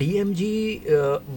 DMG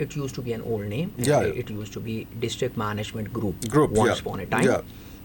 It used to be an old name. It used to be District Management Group once upon a time.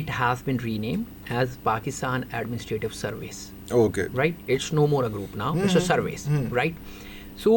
it has been renamed as Pakistan Administrative Service. Okay. Right? It's no more a group now. It's a service. Right? So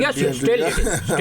Yes, still it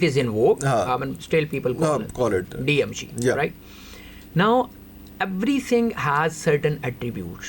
it is in vogue. I mean, still people call it DMG. Right? Now everything has certain attributes.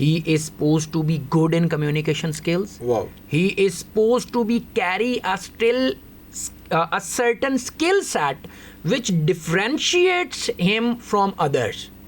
he is supposed to be good in communication skills. Wow. He is supposed to be carry a certain skill set which differentiates him from others.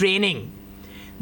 training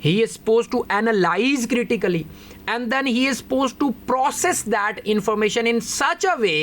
he is supposed to analyze critically, and then he is supposed to process that information in such a way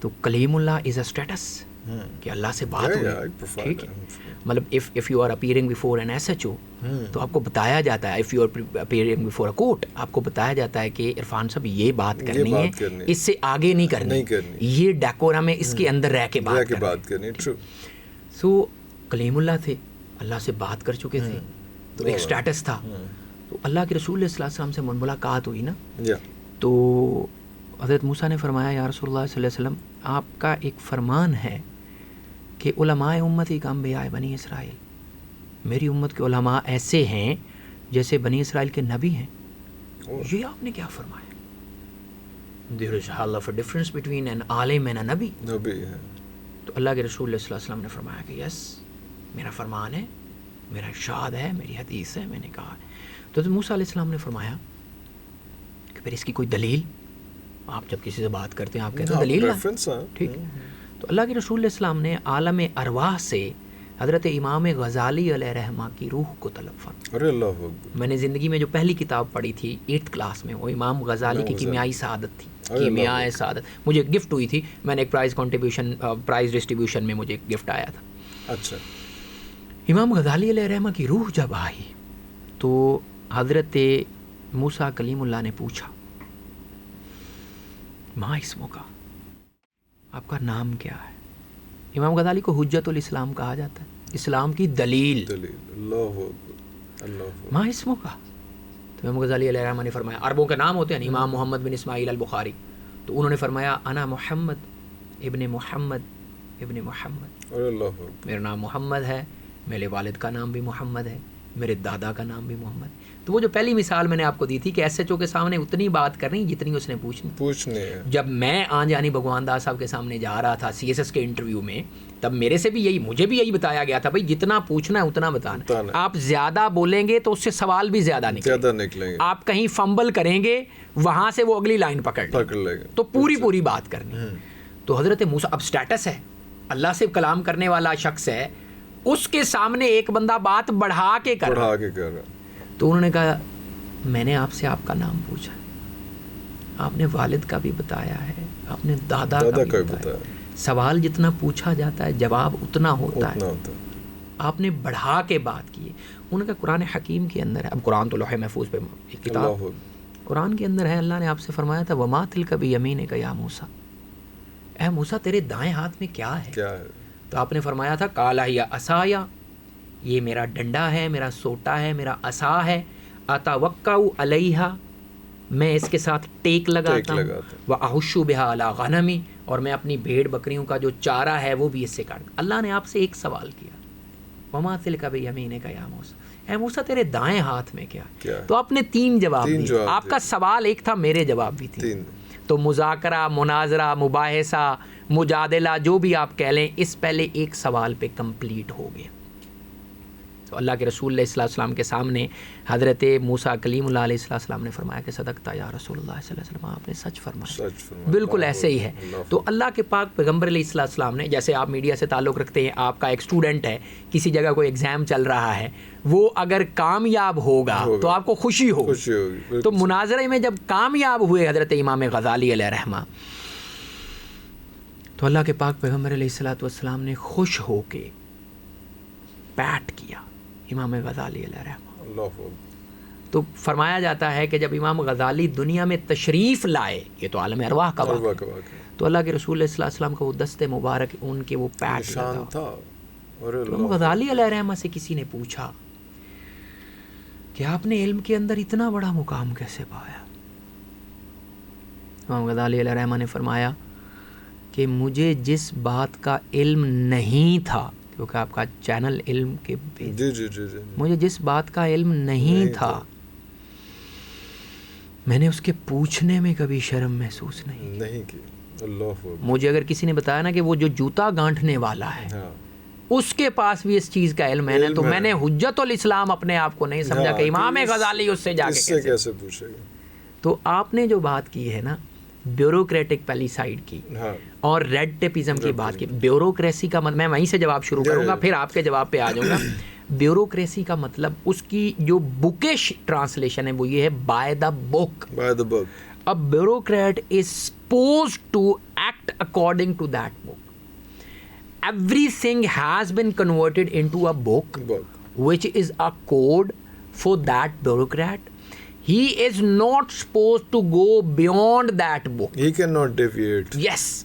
تو کلیم اللہ از a status کہ اللہ سے بات ہوئی. ٹھیک ہے, مطلب if you are appearing before an SHO تو آپ کو بتایا جاتا ہے, if you are appearing before a court آپ کو بتایا جاتا ہے کہ عرفان صاحب یہ بات کرنی ہے, اس سے آگے نہیں کرنی, یہ ڈیکورم ہے, اس کے اندر رہ کے بات کرنی. سو کلیم اللہ تھے, اللہ سے بات کر چکے تھے, تو ایک اسٹیٹس تھا. تو اللہ کے رسول صلی اللہ علیہ وسلم سے ملاقات ہوئی نا, تو حضرت موسیٰ نے فرمایا یا رسول اللہ صلی اللہ علیہ وسلم آپ کا ایک فرمان ہے کہ علماء امتی کا انبیاء بنی اسرائیل, میری امت کے علماء ایسے ہیں جیسے بنی اسرائیل کے نبی ہیں. یہ آپ نے کیا فرمایا؟ There is a hell of a difference between an Alam and a نبی. تو اللہ کے رسول صلی اللہ علیہ وسلم نے فرمایا کہ یس, میرا فرمان ہے, میرا ارشاد ہے, میری حدیث ہے, میں نے کہا. تو موسیٰ علیہ السلام نے فرمایا کہ پھر اس کی کوئی دلیل, آپ جب کسی سے بات کرتے ہیں آپ کہتے ہیں دلیل نا, ٹھیک ہے. تو اللہ کے رسول علیہ السلام نے عالم ارواح سے حضرت امام غزالی علیہ رحمہ کی روح کو طلب فرمایا. میں نے زندگی میں جو پہلی کتاب پڑھی تھی 8th کلاس میں, وہ امام غزالی کی کیمیائی سعادت تھی. کیمیائے سعادت مجھے گفٹ ہوئی تھی, میں نے ایک پرائز ڈسٹریبیوشن میں مجھے گفٹ آیا تھا. اچھا, امام غزالی علیہ رحمہ کی روح جب آئی تو حضرت موسیٰ کلیم اللہ نے پوچھا ما اسمو کا, آپ کا نام کیا ہے؟ امام غزالی کو حجت الاسلام کہا جاتا ہے, اسلام کی دلیل. ما اسمو کا, تو امام غزالی علیہ الرحمہ نے فرمایا, عربوں کے نام ہوتے ہیں امام محمد بن اسماعیل البخاری, تو انہوں نے فرمایا انا محمد ابن محمد ابن محمد, میرا نام محمد ہے, میرے والد کا نام بھی محمد ہے, میرے دادا کا نام بھی محمد. تو وہ جو پہلی مثال میں نے آپ کو دی تھی کہ SHO کے سامنے اتنی بات کرنی جتنی اس نے پوچھنی. جب میں آنجانی بھگوان داس صاحب کے سامنے جا رہا تھا CSS کے انٹرویو میں, تب میرے سے بھی مجھے بھی یہی بتایا گیا تھا, بھائی جتنا پوچھنا ہے اتنا بتانا. آپ زیادہ بولیں گے تو اس سے سوال بھی زیادہ نکلیں گے. آپ کہیں فمبل کریں گے, وہاں سے وہ اگلی لائن پکڑ لیں گے, تو پوری بات کرنی. تو حضرت موسیٰ اب اسٹیٹس ہے, اللہ سے کلام کرنے والا شخص ہے, اس کے سامنے ایک بندہ بات بڑھا کے کر رہا. تو انہوں نے کہا میں نے آپ سے آپ کا نام پوچھا, آپ نے والد کا بھی بتایا ہے, آپ نے دادا کا بھی بتایا. سوال جتنا پوچھا جاتا ہے جواب اتنا ہوتا ہے, آپ نے بڑھا کے بات کی. انہوں نے کہا قرآن حکیم کے اندر ہے, اب قرآن تو لوح محفوظ پہ ایک کتاب قرآن کے اندر ہے, اللہ نے آپ سے فرمایا تھا وما تلک بیمینک یا موسیٰ, اے موسیٰ تیرے دائیں ہاتھ میں کیا ہے؟ تو آپ نے فرمایا تھا قال ہی عصایا, یہ میرا ڈنڈا ہے, میرا سوٹا ہے, میرا عصا ہے, اتوکا علیہا, میں اس کے ساتھ ٹیک لگاتا ہوں, واحش بہا علی غنمی, اور میں اپنی بھیڑ بکریوں کا جو چارہ ہے وہ بھی اس سے کاٹ. اللہ نے آپ سے ایک سوال کیا, وما تلک بیمینک یا موسیٰ, اے موسیٰ تیرے دائیں ہاتھ میں کیا؟ تو آپ نے 3 جواب دیے. آپ کا سوال ایک تھا, میرے جواب بھی تھے. تو مذاکرہ, مناظرہ, مباحثہ, مجادلہ, جو بھی آپ کہہ لیں, اس پہلے ایک سوال پہ کمپلیٹ ہو گیا. تو اللہ کے رسول علیہ السلام کے سامنے حضرت موسیٰ کلیم اللہ علیہ السلام نے فرمایا کہ صدقتا یا رسول اللہ صلی اللہ علیہ وسلم, آپ نے سچ فرمایا, بالکل ایسے ہی ہے. تو اللہ کے پاک پیغمبر علیہ السلام نے, جیسے آپ میڈیا سے تعلق رکھتے ہیں, آپ کا ایک اسٹوڈنٹ ہے, کسی جگہ کوئی ایگزام چل رہا ہے, وہ اگر کامیاب ہوگا تو آپ کو خوشی ہوگی. تو مناظرے میں جب کامیاب ہوئے حضرت امام غزالی علیہ رحمہ, تو اللہ کے پاک پیغمبر علیہ السلام نے خوش ہو کے پیٹ کیا امام غزالی علیہ رحمہ. تو فرمایا جاتا ہے کہ جب امام غزالی دنیا میں تشریف لائے, یہ تو عالم ارواح کا واقعہ, تو اللہ کے رسول صلی اللہ علیہ وسلم کا وہ دست مبارک ان کے وہ پیٹ لگا تھا. تو امام غزالی علیہ رحمہ سے کسی نے پوچھا کہ آپ نے علم کے اندر اتنا بڑا مقام کیسے پایا؟ امام غزالی علیہ رحمہ نے فرمایا کہ مجھے جس بات کا علم نہیں تھا, کیونکہ آپ کا چینل علم کے مجھے جس بات کا علم نہیں تھا, میں نے اس کے پوچھنے میں کبھی شرم محسوس نہیں کی. مجھے اگر کسی نے بتایا نا کہ وہ جو جوتا گانٹھنے والا ہے اس کے پاس بھی اس چیز کا علم ہے, تو میں نے حجت الاسلام اپنے آپ کو نہیں سمجھا کہ امام غزالی اس سے جا کے کیسے پوچھے گا. تو آپ نے جو بات کی ہے نا بیوروکریٹک پہلی سائڈ کی اور ریڈ ٹیپزم کی بات کی. بیوروکریسی کا میں وہیں سے جواب شروع کروں گا, پھر آپ کے جواب پہ آ جاؤں گا. بیوروکریسی کا مطلب اس کی جو بکش ٹرانسلیشن ہے وہ یہ ہے بائی دا بک. اب bureaucrat is supposed to act act according to that book. Everything has been converted into a book, which is a code for that bureaucrat. He is not supposed to go beyond that book. He cannot deviate. Yes.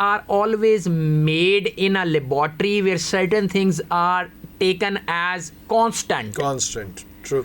are always made in a laboratory where certain things are taken as constant. Constant. True.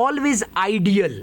always ideal.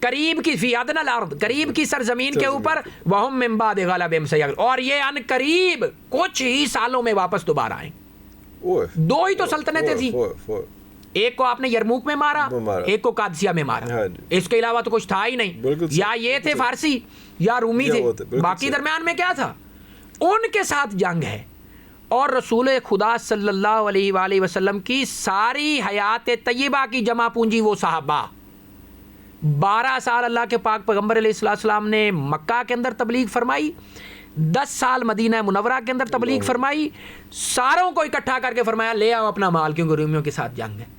قریب کی فی ادنی الارض، قریب کی سرزمین کے اوپر، وہم من بعد غلبہم سیغلبون، اور یہ ان قریب کچھ ہی سالوں میں واپس دوبارہ آئیں. دو ہی تو سلطنتیں تھیں، ایک کو آپ نے یرموک میں مارا، ایک کو قادسیہ میں مارا، اس کے علاوہ تو کچھ تھا ہی نہیں. یا یہ تھے فارسی یا رومی تھے، باقی درمیان میں کیا تھا؟ ان کے ساتھ جنگ ہے. اور رسول خدا صلی اللہ علیہ وآلہ وسلم کی ساری حیات طیبہ کی جمع پونجی وہ صحابہ. 12 سال اللہ کے پاک پیغمبر علیہ السلام نے مکہ کے اندر تبلیغ فرمائی، 10 سال مدینہ منورہ کے اندر تبلیغ فرمائی، ساروں کو اکٹھا کر کے فرمایا لے آؤ اپنا مال، کیونکہ رومیوں کے ساتھ جنگ ہے.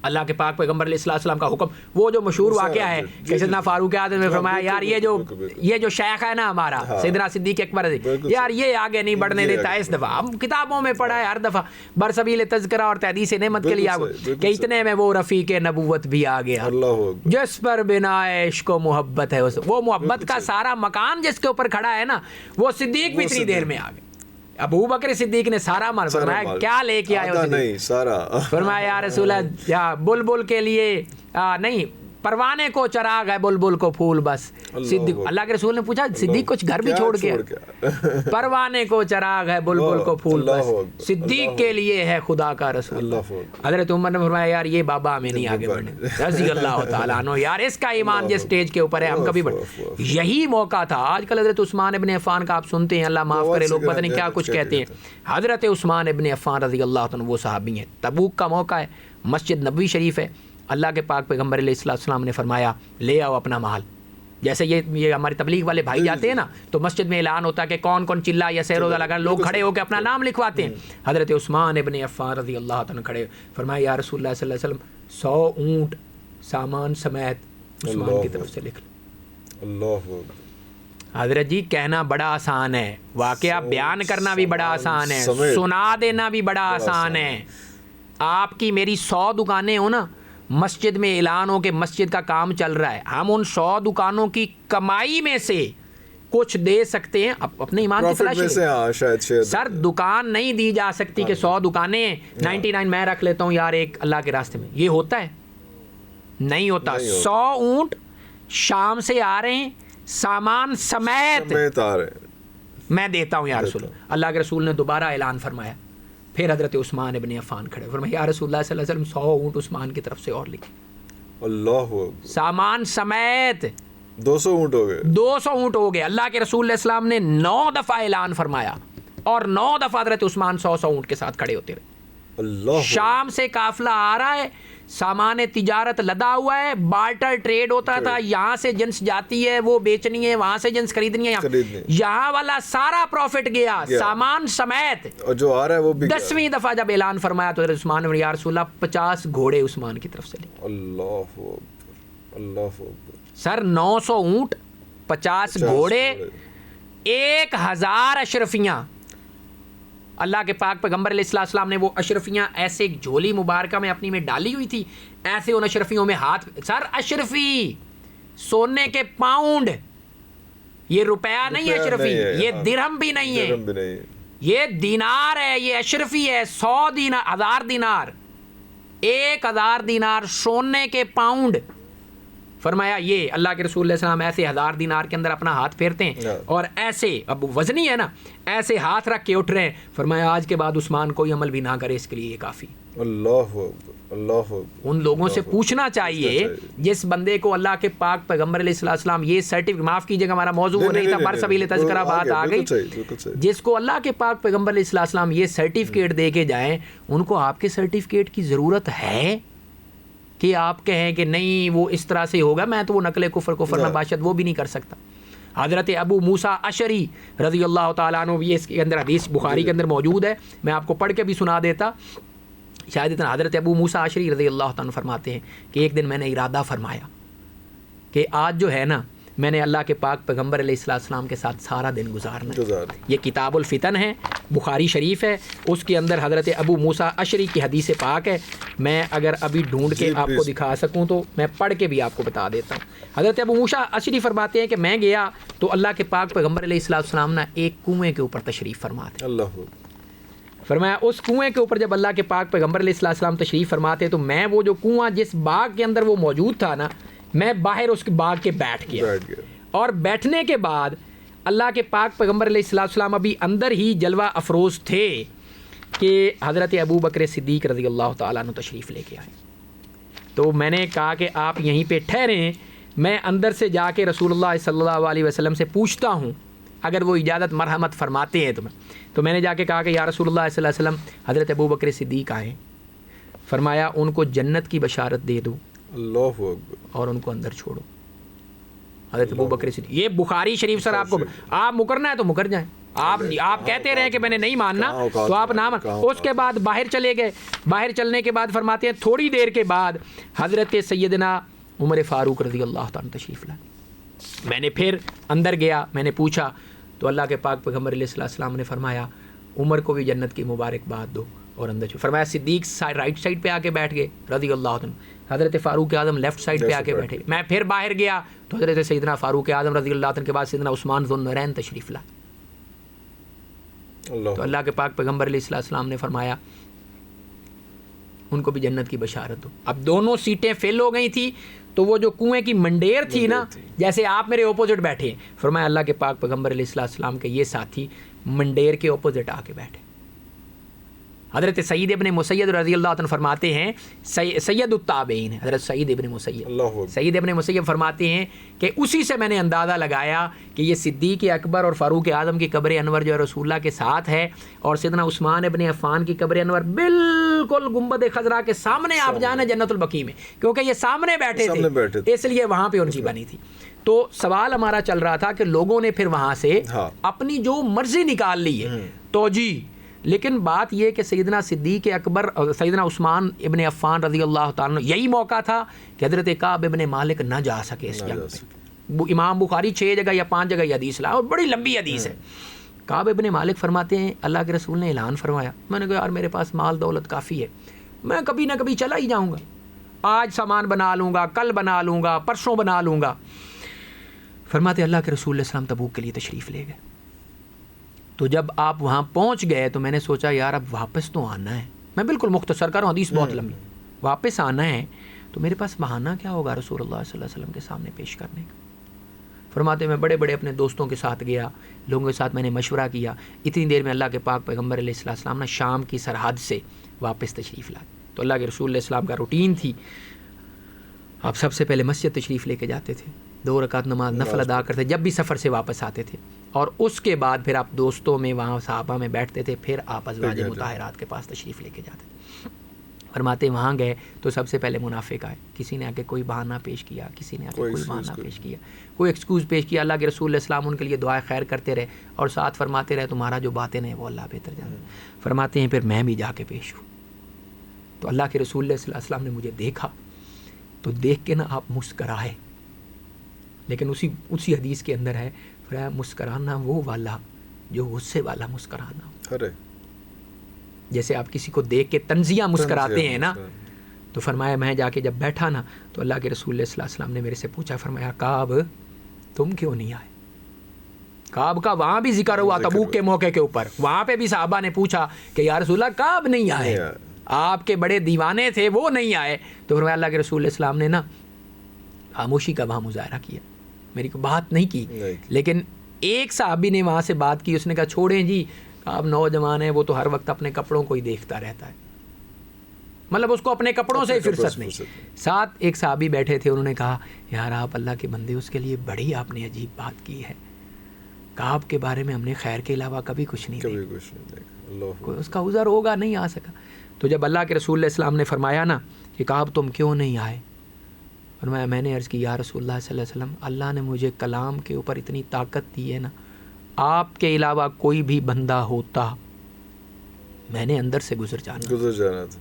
اللہ کے پاک پیغمبر علیہ السلام کا حکم، وہ جو مشہور واقعہ ہے کہ سیدنا فاروق اعظم نے فرمایا یار یہ جو شیخ ہے نا ہمارا سیدنا صدیق اکبر یار یہ آگے نہیں بڑھنے دیتا. اس دفعہ ہم کتابوں میں پڑھا ہے ہر دفعہ برسبیل تذکرہ اور تحدیث نعمت کے لیے کہ اتنے میں وہ رفیق نبوت بھی آ گیا جس پر بنا عشق و محبت ہے. وہ محبت کا سارا مکان جس کے اوپر کھڑا ہے نا وہ صدیق بھی اتنی دیر میں آ گئے. ابو بکر صدیق نے سارا مال فرمایا کیا لے کے آئے ہو؟ نہیں سارا. فرمایا یا رسول اللہ بلبل کے لیے نہیں، پروانے کو چراغ ہے بلبل کو پھول بس. صدیق اللہ کے رسول نے پوچھا صدیق کچھ گھر بھی چھوڑ کے؟ پروانے کو چراغ ہے بلبل کو پھول بس، صدیق کے لیے ہے خدا کا رسول. حضرت عمر نے فرمایا یار یہ بابا ہمیں نہیں آگے بڑھنے رضی اللہ تعالیٰ عنہ. یار اس کا ایمان جس سٹیج کے اوپر ہے ہم کبھی بڑھے. یہی موقع تھا. آج کل حضرت عثمان ابن عفان کا آپ سنتے ہیں، اللہ معاف کرے، لوگ پتہ نہیں کیا کچھ کہتے ہیں. حضرت عثمان ابن عفان رضی اللہ عنہ وہ صحابی ہیں. تبوک کا موقع ہے، مسجد نبوی شریف ہے، اللہ کے پاک پیغمبر علیہ السلام نے فرمایا لے آؤ اپنا مال. جیسے یہ ہمارے تبلیغ والے بھائی جاتے ہیں نا تو مسجد میں اعلان ہوتا ہے کہ کون کون چلا یا سیروزہ لگا، لوگ کھڑے ہو کے اپنا نام لکھواتے ہیں. حضرت عثمان ابن عفان رضی اللہ عنہ کھڑے فرمایا یا رسول اللہ صلی اللہ علیہ وسلم 100 اونٹ سامان سمیت عثمان کی طرف سے لکھ لو. حضرت جی کہنا بڑا آسان ہے، واقعہ بیان کرنا بھی بڑا آسان ہے، سنا دینا بھی بڑا آسان ہے. آپ کی میری 100 دکانیں ہو نا، مسجد میں اعلان ہو کہ مسجد کا کام چل رہا ہے، ہم ان 100 دکانوں کی کمائی میں سے کچھ دے سکتے ہیں اپنے ایمان کی تلاشی میں. سر دکان نہیں دی جا سکتی کہ 100 دکانیں 99 میں رکھ لیتا ہوں یار ایک اللہ کے راستے میں. یہ ہوتا ہے؟ نہیں ہوتا. 100 اونٹ شام سے آ رہے ہیں سامان سمیت آ رہے ہیں، میں دیتا ہوں یا رسول اللہ کے رسول نے دوبارہ اعلان فرمایا. پھر حضرت عثمان ابن عفان کھڑے فرمایا یا رسول اللہ صلی اللہ علیہ وسلم 100 اونٹ عثمان کی طرف سے اور لکھے. اللہ سامان سمیت 200 اونٹ ہو گئے. 200 اونٹ ہو گئے. اللہ کے رسول علیہ السلام نے 9 دفعہ اعلان فرمایا اور 9 دفعہ حضرت عثمان 100 اونٹ کے ساتھ کھڑے ہوتے رہے. شام سے قافلہ آ رہا ہے، سامان تجارت لدا ہوا ہے، بارٹر ٹریڈ ہوتا تھا، یہاں سے جنس جاتی ہے وہ بیچنی ہے، وہاں سے جنس خریدنی ہے، یہاں والا سارا پروفٹ گیا سامان سمیت. اور جو آ رہا ہے وہ 10ویں دفعہ جب اعلان فرمایا تو عثمان نے یا رسول اللہ 50 گھوڑے عثمان کی طرف سے لے. اللہ سر 900 اونٹ، 50 گھوڑے، 1000 اشرفیاں. اللہ کے پاک پیغمبر علیہ السلام نے وہ اشرفیاں ایسے ایک جھولی مبارکہ میں اپنی میں ڈالی ہوئی تھی، ایسے ان اشرفیوں میں ہاتھ. سر اشرفی سونے کے پاؤنڈ، یہ روپیہ نہیں ہے اشرفی، یہ درہم بھی نہیں ہے، یہ دینار ہے، یہ اشرفی ہے. 100 دینار، 1000 دینار، 1000 دینار سونے کے پاؤنڈ. فرمایا یہ اللہ کے رسول علیہ السلام ایسے 1000 دینار کے اندر اپنا ہاتھ پھیرتے ہیں اور ایسے اب وزنی ہے نا، ایسے ہاتھ رکھ کے اٹھ رہے ہیں. فرمایا آج کے بعد عثمان کوئی عمل بھی نہ کرے، اس کے لیے یہ کافی. اللہ ان لوگوں سے پوچھنا چاہیے جس بندے کو اللہ کے پاک پیغمبر علیہ السلام یہ سرٹیفکیٹ، معاف کیجیے گا ہمارا موضوع وہ نہیں تھا، برسبیل تذکرہ بات آ گئی، جس کو اللہ کے پاک پیغمبر علیہ السلام یہ سرٹیفکیٹ دے کے جائیں، ان کو آپ کے سرٹیفکیٹ کی ضرورت ہے کہ آپ کہیں کہ نہیں وہ اس طرح سے ہوگا، میں تو وہ نقل کفر نباشت وہ بھی نہیں کر سکتا. حضرت ابو موسیٰ اشعری رضی اللہ تعالیٰ عنہ، یہ اس کے اندر حدیث بخاری کے اندر موجود ہے، میں آپ کو پڑھ کے بھی سنا دیتا شاید اتنا. حضرت ابو موسیٰ اشعری رضی اللہ تعالیٰ عنہ فرماتے ہیں کہ ایک دن میں نے ارادہ فرمایا کہ آج جو ہے نا میں نے اللہ کے پاک پیغمبر علیہ السلام کے ساتھ سارا دن گزارنا. یہ کتاب الفتن ہے، بخاری شریف ہے، اس کے اندر حضرت ابو موسیٰ اشعری کی حدیث پاک ہے. میں اگر ابھی ڈھونڈ کے آپ کو دکھا سکوں تو میں پڑھ کے بھی آپ کو بتا دیتا ہوں. حضرت ابو موسیٰ اشعری فرماتے ہیں کہ میں گیا تو اللہ کے پاک پیغمبر علیہ السلام نے ایک کنویں کے اوپر تشریف فرماتے. فرمایا اس کنویں کے اوپر جب اللہ کے پاک پیغمبر علیہ السلام تشریف فرماتے تو میں وہ جو کنواں جس باغ کے اندر وہ موجود تھا نا، میں باہر اس کے باغ کے بیٹھ گیا, اور بیٹھنے کے بعد اللہ کے پاک پیغمبر علیہ السلام ابھی اندر ہی جلوہ افروز تھے کہ حضرت ابو بکر صدیق رضی اللہ تعالیٰ عنہ تشریف لے کے آئے. تو میں نے کہا کہ آپ یہیں پہ ٹھہریں, میں اندر سے جا کے رسول اللہ صلی اللہ علیہ وسلم سے پوچھتا ہوں, اگر وہ اجازت مرحمت فرماتے ہیں تو میں نے جا کے کہا کہ یا رسول اللہ صلی اللہ علیہ وسلم حضرت ابو بکر صدیق آئے, فرمایا ان کو جنت کی بشارت دے دو اللہ اکبر اور ان کو اندر چھوڑو. حضرت ابو بکر صدیق, یہ بخاری شریف سر, آپ کو آپ مکرنا ہے تو مکر جائیں, آپ کہتے رہے کہ میں نے نہیں ماننا تو آپ نہ مان. اس کے بعد باہر چلے گئے. باہر چلنے کے بعد فرماتے ہیں تھوڑی دیر کے بعد حضرت سیدنا عمر فاروق رضی اللہ تعالیٰ تشریف لائے. میں نے پھر اندر گیا, میں نے پوچھا تو اللہ کے پاک پیغمبر علیہ السلام نے فرمایا عمر کو بھی جنت کی مبارکباد دو اور اندر چھو. فرمایا صدیق رائٹ سائڈ پہ آ کے بیٹھ گئے رضی اللہ عنہ, حضرت فاروق اعظم لیفٹ سائڈ پہ آ کے بیٹھے. میں پھر باہر گیا تو حضرت سیدنا فاروق اعظم رضی اللہ عنہ کے بعد سیدنا عثمان ذو النورین تشریف لائے. تو اللہ کے پاک پیغمبر علیہ السلام نے فرمایا ان کو بھی جنت کی بشارت دو. اب دونوں سیٹیں فل ہو گئی تھی, تو وہ جو کنویں کی منڈیر تھی نا, جیسے آپ میرے اپوزٹ بیٹھے, فرمایا اللہ کے پاک پیغمبر علیہ السلام کے یہ ساتھی منڈیر کے اپوزٹ آ کے بیٹھے. حضرت سعید ابن مسیب رضی اللہ عنہ فرماتے ہیں, سید التابعین حضرت سعید ابن مسیب فرماتے ہیں کہ اسی سے میں نے اندازہ لگایا کہ یہ صدیق اکبر اور فاروق اعظم کی قبر انور جو ہے رسول اللہ کے ساتھ ہے, اور سیدنا عثمان ابن عفان کی قبر انور بالکل گنبد خضرا کے سامنے آپ جانے جنت البقیع میں, کیونکہ یہ سامنے بیٹھے تھے اس لیے وہاں پہ ان کی بنی تھی. تو سوال ہمارا چل رہا تھا کہ لوگوں نے پھر وہاں سے اپنی جو مرضی نکال لی ہے تو جی, لیکن بات یہ کہ سیدنا صدیق اکبر اور سیدنا عثمان ابن عفان رضی اللہ تعالیٰ عنہ, یہی موقع تھا کہ حضرت کعب ابن مالک نہ جا سکے اس جنگ پہ. امام بخاری 6 جگہ یا 5 جگہ یہ حدیث لایا, اور بڑی لمبی حدیث ہے. کعب ابن مالک فرماتے ہیں اللہ کے رسول نے اعلان فرمایا, میں نے کہا یار میرے پاس مال دولت کافی ہے, میں کبھی نہ کبھی چلا ہی جاؤں گا, آج سامان بنا لوں گا, کل بنا لوں گا, پرسوں بنا لوں گا. فرماتے اللہ کے رسول علیہ السلام تبوک کے لیے تشریف لے گئے. تو جب آپ وہاں پہنچ گئے تو میں نے سوچا یار اب واپس تو آنا ہے, میں بالکل مختصر کر رہا ہوں, حدیث بہت لمبی, واپس آنا ہے تو میرے پاس بہانہ کیا ہوگا رسول اللہ صلی اللہ علیہ وسلم کے سامنے پیش کرنے کا. فرماتے میں بڑے بڑے اپنے دوستوں کے ساتھ گیا, لوگوں کے ساتھ میں نے مشورہ کیا. اتنی دیر میں اللہ کے پاک پیغمبر علیہ السلام نے شام کی سرحد سے واپس تشریف لائے. تو اللہ کے رسول علیہ السلام کا روٹین تھی, آپ سب سے پہلے مسجد تشریف لے کے جاتے تھے, 2 رکعت نماز نفل ادا کرتے جب بھی سفر سے واپس آتے تھے, اور اس کے بعد پھر آپ دوستوں میں وہاں صحابہ میں بیٹھتے تھے, پھر آپ ازواج مطہرات کے پاس تشریف لے کے جاتے تھے. فرماتے وہاں گئے تو سب سے پہلے منافق آئے, کسی نے آ کے کوئی بہانہ پیش کیا, کسی نے آ کے کوئی بہانہ پیش کیا, کوئی ایکسکیوز پیش کیا. اللہ کے رسول علیہ السلام ان کے لیے دعائے خیر کرتے رہے اور ساتھ فرماتے رہے تمہارا جو باطن ہے وہ اللہ بہتر جانے. فرماتے ہیں پھر میں بھی جا کے پیش ہوں. تو اللہ کے رسول علیہ السلام نے مجھے دیکھا تو دیکھ کے نا آپ مسکرائے, لیکن اسی حدیث کے اندر ہے فرمایا مسکرانا وہ والا جو غصے والا مسکرانا ہو. جیسے آپ کسی کو دیکھ کے تنزیہ مسکراتے ہیں نا, تو فرمایا میں جا کے جب بیٹھا نا تو اللہ کے رسول علیہ السلام نے میرے سے پوچھا, فرمایا کعب تم کیوں نہیں آئے. کعب کا وہاں بھی ذکر ہوا تبوک کے موقع کے اوپر, وہاں پہ بھی صحابہ نے پوچھا کہ یا رسول اللہ کعب نہیں آئے, آپ کے بڑے دیوانے تھے وہ نہیں آئے. تو فرمایا اللہ کے رسول علیہ السلام نے نا خاموشی کا وہاں مظاہرہ کیا, میری کو بات نہیں کی. لیکن ایک صحابی نے وہاں سے بات کی, اس نے کہا چھوڑیں جی آپ نوجوان ہیں, وہ تو ہر وقت اپنے کپڑوں کو ہی دیکھتا رہتا ہے, مطلب اس کو اپنے کپڑوں سے ہی فرصت نہیں. ساتھ ایک صحابی بیٹھے تھے, انہوں نے کہا یار آپ اللہ کے بندے, اس کے لیے بڑی آپ نے عجیب بات کی ہے, کعب کے بارے میں ہم نے خیر کے علاوہ کبھی کچھ نہیں دیکھا, اس کا عذر ہوگا نہیں آ سکا. تو جب اللہ کے رسول علیہ السلام نے فرمایا نا کہ کعب تم کیوں نہیں آئے, فرمایا میں نے عرض کی یا رسول اللہ صلی اللہ علیہ وسلم, اللہ نے مجھے کلام کے اوپر اتنی طاقت دی ہے نا, آپ کے علاوہ کوئی بھی بندہ ہوتا میں نے اندر سے گزر جانا تھا,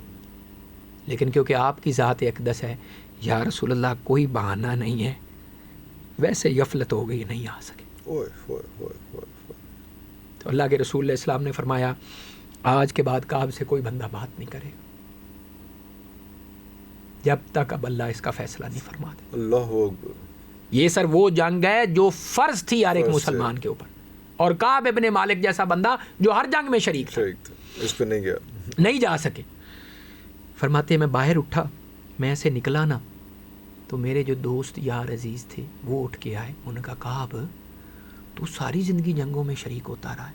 لیکن کیونکہ آپ کی ذات اقدس ہے یا رسول اللہ کوئی بہانہ نہیں ہے, ویسے غفلت ہو گئی نہیں آ سکے. تو اللہ کے رسول علیہ السلام نے فرمایا آج کے بعد کعب سے کوئی بندہ بات نہیں کرے گا جب تک اب اللہ اس کا فیصلہ نہیں فرما دے. اللہ اکبر. یہ سر وہ جنگ ہے جو فرض تھی ہر ایک مسلمان کے اوپر, اور کعب ابن مالک جیسا بندہ جو ہر جنگ میں شریک تھا اس پہ نہیں گیا, نہیں جا سکے. فرماتے میں باہر اٹھا, میں ایسے نکلا نا تو میرے جو دوست یار عزیز تھے وہ اٹھ کے آئے. انہوں نے کہا کعب تو ساری زندگی جنگوں میں شریک ہوتا رہا ہے,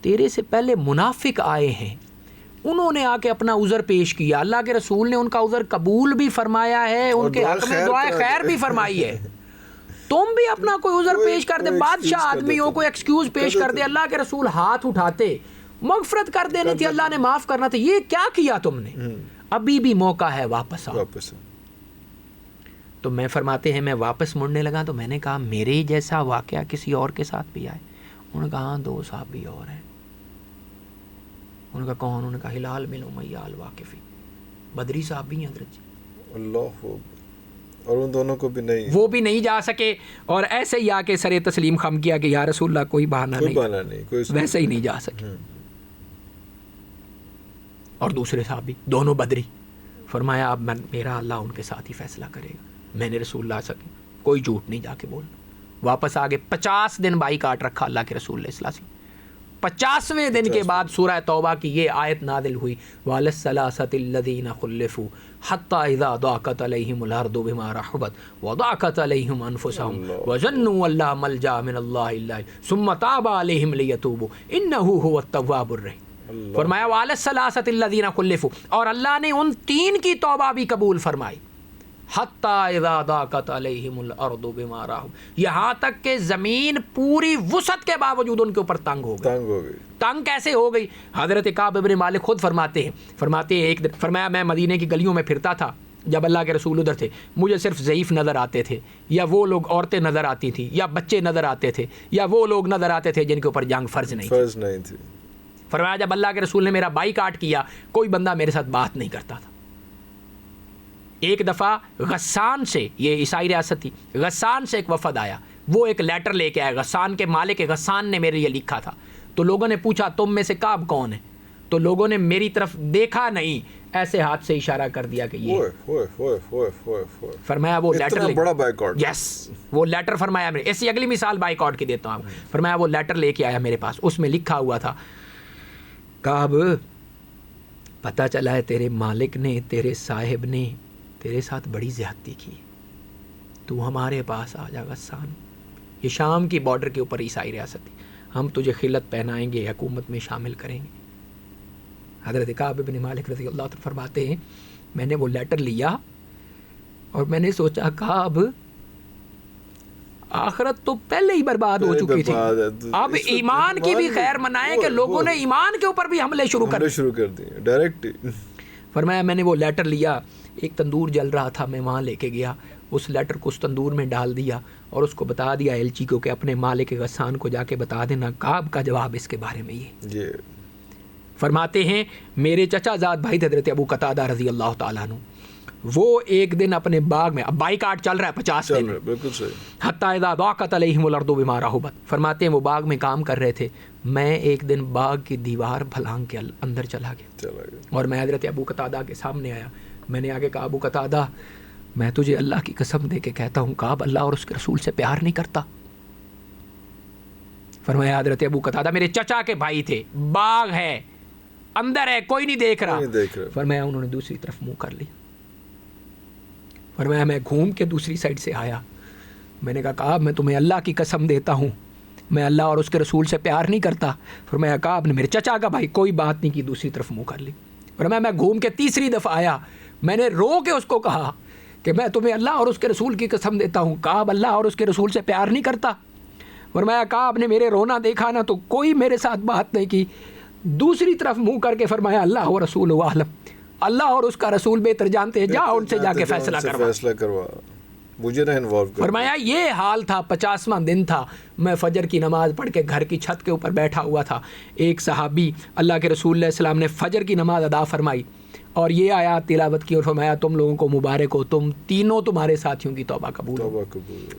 تیرے سے پہلے منافق آئے ہیں, انہوں نے آ کے اپنا عذر پیش کیا, اللہ کے رسول نے ان کا عذر قبول بھی فرمایا ہے, ان کے حق میں دعائے خیر بھی فرمائی ہے, تم بھی اپنا کوئی عذر پیش کر دے, بادشاہ آدمیوں کو ایکسکیوز پیش کر دے, اللہ کے رسول ہاتھ اٹھاتے, مغفرت کر دینی تھی, اللہ نے معاف کرنا تھا, یہ کیا کیا تم نے, ابھی بھی موقع ہے واپس آؤ. تو میں فرماتے ہیں میں واپس مڑنے لگا تو میں نے کہا میرے جیسا واقعہ کسی اور کے ساتھ بھی آئے؟ انہوں نے کہا ہاں 2 صحابی اور ہیں. انہوں نے کہا کون؟ انہوں نے کہا ہلال بن امیہ الواقفی, بدری صحابی ہیں حضرت جی. اللہ, اور ان دونوں کو بھی نہیں, وہ بھی نہیں جا سکے, اور ایسے ہی آ کے سر تسلیم خم کیا کہ یا رسول اللہ کوئی بہانہ نہیں, ویسے ہی نہیں جا سکے. اور دوسرے صحابی دونوں بدری, فرمایا اب میرا اللہ ان کے ساتھ ہی فیصلہ کرے گا, میں نے رسول اللہ سے کوئی جھوٹ نہیں جا کے بولنا. واپس آگے 50 دن بائی کاٹ رکھا اللہ کے رسول علیہ السلام. 50ویں دن کے بعد سورہ توبہ کی یہ آیت نازل ہوئی, وَعَلَى الثَّلَاثَةِ الَّذِينَ خُلِّفُوا حَتَّى إِذَا ضَاقَتْ عَلَيْهِمُ الْأَرْضُ بِمَا رَحُبَتْ وَضَاقَتْ عَلَيْهِمْ أَنفُسُهُمْ وَظَنُّوا أَن لَّا مَلْجَأَ مِنَ اللَّهِ إِلَّا ثُمَّ تَابَ عَلَيْهِمْ لِيَتُوبُوا إِنَّهُ هُوَ التَّوَّابُ الرَّحِيمُ. فرمایا وَعَلَى الثَّلَاثَةِ الَّذِينَ خُلِّفُوا, اور اللہ نے ان 3 کی توبہ بھی قبول فرمائی. حتی اذا ضاقت علیہم الارض بما رحبت, یہاں تک کہ زمین پوری وسعت کے باوجود ان کے اوپر تنگ ہو گئی. تنگ کیسے ہو گئی؟ حضرت کعب بن مالک خود فرماتے ہیں ایک دن فرمایا میں مدینے کی گلیوں میں پھرتا تھا جب اللہ کے رسول ادھر تھے, مجھے صرف ضعیف نظر آتے تھے, یا وہ لوگ عورتیں نظر آتی تھیں, یا بچے نظر آتے تھے, یا وہ لوگ نظر آتے تھے جن کے اوپر جنگ فرض نہیں تھی. فرمایا جب اللہ کے رسول نے میرا بائی کاٹ کیا کوئی بندہ میرے ساتھ بات نہیں کرتا تھا. ایک دفعہ غسان سے, یہ عیسائی ریاست تھی, غسان سے ایک وفد آیا, وہ ایک لیٹر لے کے آیا, غسان کے مالک غسان نے میرے لیے لکھا تھا. تو لوگوں نے پوچھا تم میں سے کعب کون ہے؟ تو لوگوں نے میری طرف دیکھا نہیں, ایسے ہاتھ سے اشارہ کر دیا کہ یہ. فرمایا وہ لیٹر بڑا بائیک آؤٹ, یس وہ لیٹر فرمایا میرے, ایسی اگلی مثال بائیک آؤٹ کی دیتا ہوں. فرمایا وہ لیٹر لے کے آیا میرے پاس, اس میں لکھا ہوا تھا کعب پتہ چلا ہے تیرے مالک نے, تیرے صاحب نے تیرے ساتھ بڑی زیادتی کی, تو ہمارے پاس آ جا غسان. یہ شام کی بارڈر کے اوپر عیسائی ریاست تھی, ہم تجھے خلعت پہنائیں گے, حکومت میں شامل کریں گے. حضرت کعب بن مالک رضی اللہ عنہ فرماتے ہیں میں نے وہ لیٹر لیا اور میں نے سوچا کعب آخرت تو پہلے ہی برباد ہو چکی تھی, اب ایمان کی بھی خیر منائیں کہ لوگوں نے ایمان کے اوپر بھی حملے شروع کر دیے ڈائریکٹ. فرمایا میں نے وہ لیٹر لیا, ایک تندور جل رہا تھا, میں وہاں لے کے گیا, اس لیٹر کو اس تندور میں ڈال دیا اور اس کو بتا دیا ایلچی کو کہ اپنے مالک غسان کو جا کے بتا دینا کعب کا جواب اس کے بارے میں یہ. فرماتے ہیں میرے چچا زاد بھائی حضرت ابو قتادہ رضی اللہ تعالیٰ عنہ, وہ ایک دن اپنے باغ میں, اب بائی کاٹ چل رہا ہے 50 دن, بالکل صحیح, حتی اذا ضاقت علیہم الارض بما رحبت. فرماتے ہیں وہ باغ میں کام کر رہے تھے, میں ایک دن باغ کی دیوار پھلانگ کے اندر چلا گیا اور میں حضرت ابو قتادہ کے سامنے آیا. میں نے آگے کہا ابو قتادہ میں تجھے اللہ کی قسم دے کے کہتا ہوں کعب اللہ اور اس کے رسول سے پیار نہیں کرتا. فرمایا حضرت ابو قتادہ میرے چچا کے بھائی تھے, باغ ہے اندر ہے کوئی نہیں دیکھ رہا. فرمایا انہوں نے دوسری طرف منہ کر لی. فرمایا میں گھوم کے دوسری سائڈ سے آیا, میں نے کہا کعب میں تمہیں اللہ کی قسم دیتا ہوں میں اللہ اور اس کے رسول سے پیار نہیں کرتا. فرمایا کعب نے میرے چچا کا بھائی کوئی بات نہیں کی, دوسری طرف منہ کر لی. فرمایا میں گھوم کے تیسری دفعہ آیا, میں نے رو کے اس کو کہا کہ میں تمہیں اللہ اور اس کے رسول کی قسم دیتا ہوں کعب اللہ اور اس کے رسول سے پیار نہیں کرتا. فرمایا کعب نے میرے رونا دیکھا نا تو کوئی میرے ساتھ بات نہیں کی, دوسری طرف منہ کر کے فرمایا اللہ و رسول عالم, اللہ اور اس کا رسول بہتر جانتے ہیں, جا ان سے جا کے فیصلہ کروا, مجھے نہ انوالو کر. فرمایا یہ حال تھا, 50واں دن تھا, میں فجر کی نماز پڑھ کے گھر کی چھت کے اوپر بیٹھا ہوا تھا. ایک صحابی اللہ کے رسول علیہ السلام نے فجر کی نماز ادا فرمائی اور یہ آیات تلاوت کی اور فرمایا تم لوگوں کو مبارک ہو, تم تینوں تمہارے ساتھیوں کی توبہ قبول ہو.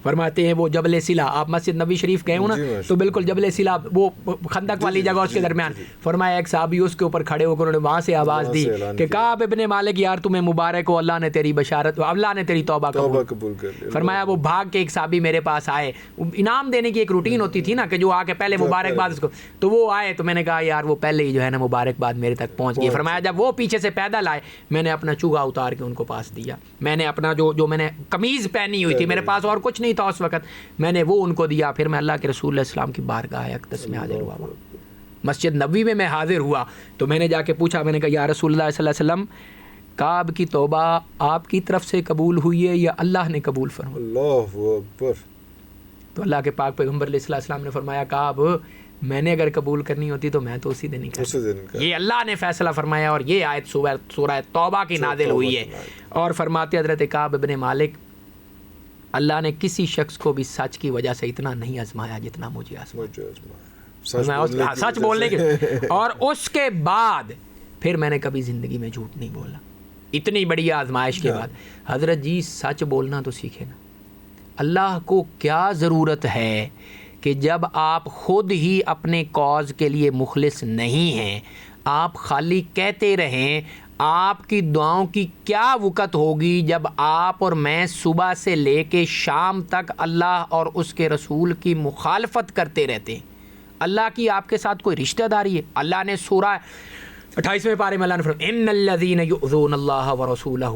فرماتے ہیں وہ جبل سلا, آپ مسجد نبی شریف گئے ہو نا, تو بالکل جبل سلا وہ خندق والی جگہ اس کے درمیان. فرمایا ایک صحابی اس کے اوپر کھڑے ہو کر انہوں نے وہاں سے آواز دی کہ کعب ابن مالک یار تمہیں مبارک ہو, اللہ نے تیری بشارت, اللہ نے تیری توبہ قبول کر لی. فرمایا وہ بھاگ کے ایک صحابی میرے پاس آئے, انعام دینے کی ایک روٹین ہوتی تھی نا کہ جو آ کے پہلے مبارکباد اس کو, تو وہ آئے تو میں نے کہا یار وہ پہلے ہی جو ہے نا مبارکباد میرے تک پہنچ گئی. فرمایا جب وہ پیچھے سے پیدل چل آئے. میں نے اپنا چوگا اتار کے ان کو پاس دیا. میں نے اپنا جو میں نے قمیض پہنی ہوئی تھی, میرے پاس اور کچھ نہیں تھا اس وقت, میں نے وہ ان کو دیا. پھر میں اللہ کے رسول علیہ السلام کی بارگاہ اقدس میں حاضر ہوا. مسجد نبوی میں حاضر ہوا تو میں نے جا کے پوچھا, میں نے کہا یا رسول اللہ صلی اللہ علیہ وسلم, کعب کی توبہ آپ کی طرف سے قبول ہوئی ہے یا اللہ نے قبول فرمایا؟ اللہ اکبر. تو اللہ کے پاک پیغمبر علیہ السلام نے فرمایا, کعب میں نے اگر قبول کرنی ہوتی تو میں تو اسی دن ہی کرتا. یہ اللہ نے فیصلہ فرمایا اور یہ آیت سورہ توبہ کی نازل ہوئی ہے. اور فرماتے حضرت کعب بن مالک, اللہ نے کسی شخص کو بھی سچ کی وجہ سے اتنا نہیں آزمایا جتنا مجھے آزمایا, سچ بولنے کے. اور اس کے بعد پھر میں نے کبھی زندگی میں جھوٹ نہیں بولا. اتنی بڑی آزمائش کے بعد حضرت جی سچ بولنا تو سیکھے نا. اللہ کو کیا ضرورت ہے کہ جب آپ خود ہی اپنے کاز کے لیے مخلص نہیں ہیں, آپ خالی کہتے رہیں. آپ کی دعاؤں کی کیا وقت ہوگی جب آپ اور میں صبح سے لے کے شام تک اللہ اور اس کے رسول کی مخالفت کرتے رہتے ہیں. اللہ کی آپ کے ساتھ کوئی رشتہ داری ہے؟ اللہ نے سورہ 28ویں پارے میں اللہ نے فرمایا, ان الذین یؤذون اللہ ورسولہ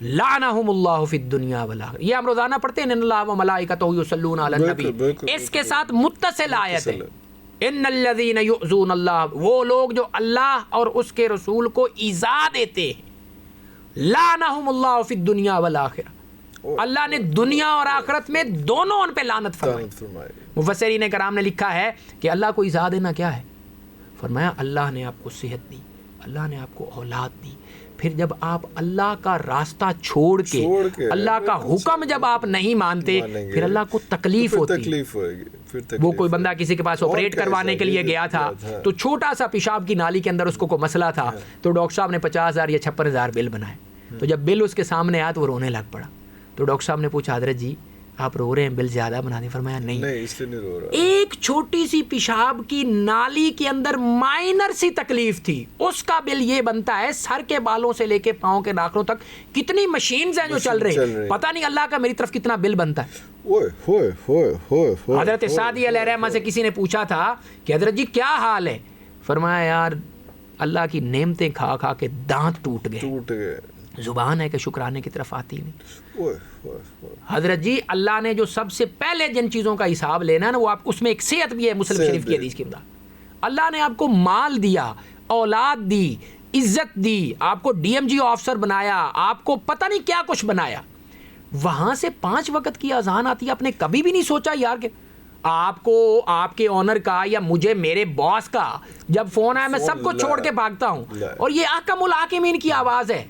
لعنہم اللہ فی الدنیا والآخرہ. یہ ہم روزانہ پڑھتے ہیں, ان اللہ وملائکتہ یصلون علی النبی. اس کے ساتھ متصل آیت ہے, ان الذین یؤذون اللہ, وہ لوگ جو اللہ اور اس کے رسول کو ایذا دیتے ہیں, لعنہم اللہ فی الدنیا والآخرہ, اللہ نے دنیا اور آخرت میں دونوں ان پہ لعنت فرمائی. مفسرین کرام نے لکھا ہے کہ اللہ کو ایذا دینا کیا ہے؟ فرمایا اللہ نے آپ کو صحت دی, اللہ نے آپ کو اولاد دی, پھر جب آپ اللہ کا راستہ چھوڑ کے اللہ کا حکم جب آپ نہیں مانتے پھر اللہ کو تکلیف ہوتی ہے. وہ کوئی بندہ کسی کے پاس آپریٹ کروانے کے لیے گیا تھا تو چھوٹا سا پیشاب کی نالی کے اندر اس کو کوئی مسئلہ تھا, تو ڈاکٹر صاحب نے 50,000 یا 56,000 بل بنائے. تو جب بل اس کے سامنے آیا تو وہ رونے لگ پڑا. تو ڈاکٹر صاحب نے پوچھا, حضرت جی آپ رو رہے ہیں, بل زیادہ بنا دیں؟ فرمایا نہیں, اس لیے نہیں رو رہا. ایک چھوٹی سی پیشاب کی نالی کے اندر مائنر سی تکلیف تھی, اس کا بل یہ بنتا ہے. سر کے بالوں سے لے کے پاؤں کے ناخنوں تک کتنی مشینز ہیں جو چل رہی ہیں, پتہ نہیں اللہ کا میری طرف کتنا بل بنتا ہے. حضرت سعدی علیہ رحمہ سے کسی نے پوچھا تھا کہ حضرت جی کیا حال ہے؟ فرمایا یار اللہ کی نعمتیں کھا کھا کے دانت ٹوٹ گئے, زبان ہے کہ شکرانے کی طرف آتی نہیں. حضرت جی اللہ نے جو سب سے پہلے جن چیزوں کا حساب لینا ہے نا, وہ آپ اس میں ایک صحت بھی ہے. مسلم شریف کی حدیث کے مطابق اللہ نے آپ کو مال دیا, اولاد دی, عزت دی, آپ کو ڈی ایم جی آفیسر بنایا, آپ کو پتہ نہیں کیا کچھ بنایا. وہاں سے 5 وقت کی اذان آتی ہے, آپ نے کبھی بھی نہیں سوچا یار کہ آپ کو آپ کے آنر کا یا مجھے میرے باس کا جب فون آیا میں سب کو چھوڑ کے بھاگتا ہوں, اور یہ احکم الحاکمین کی آواز ہے.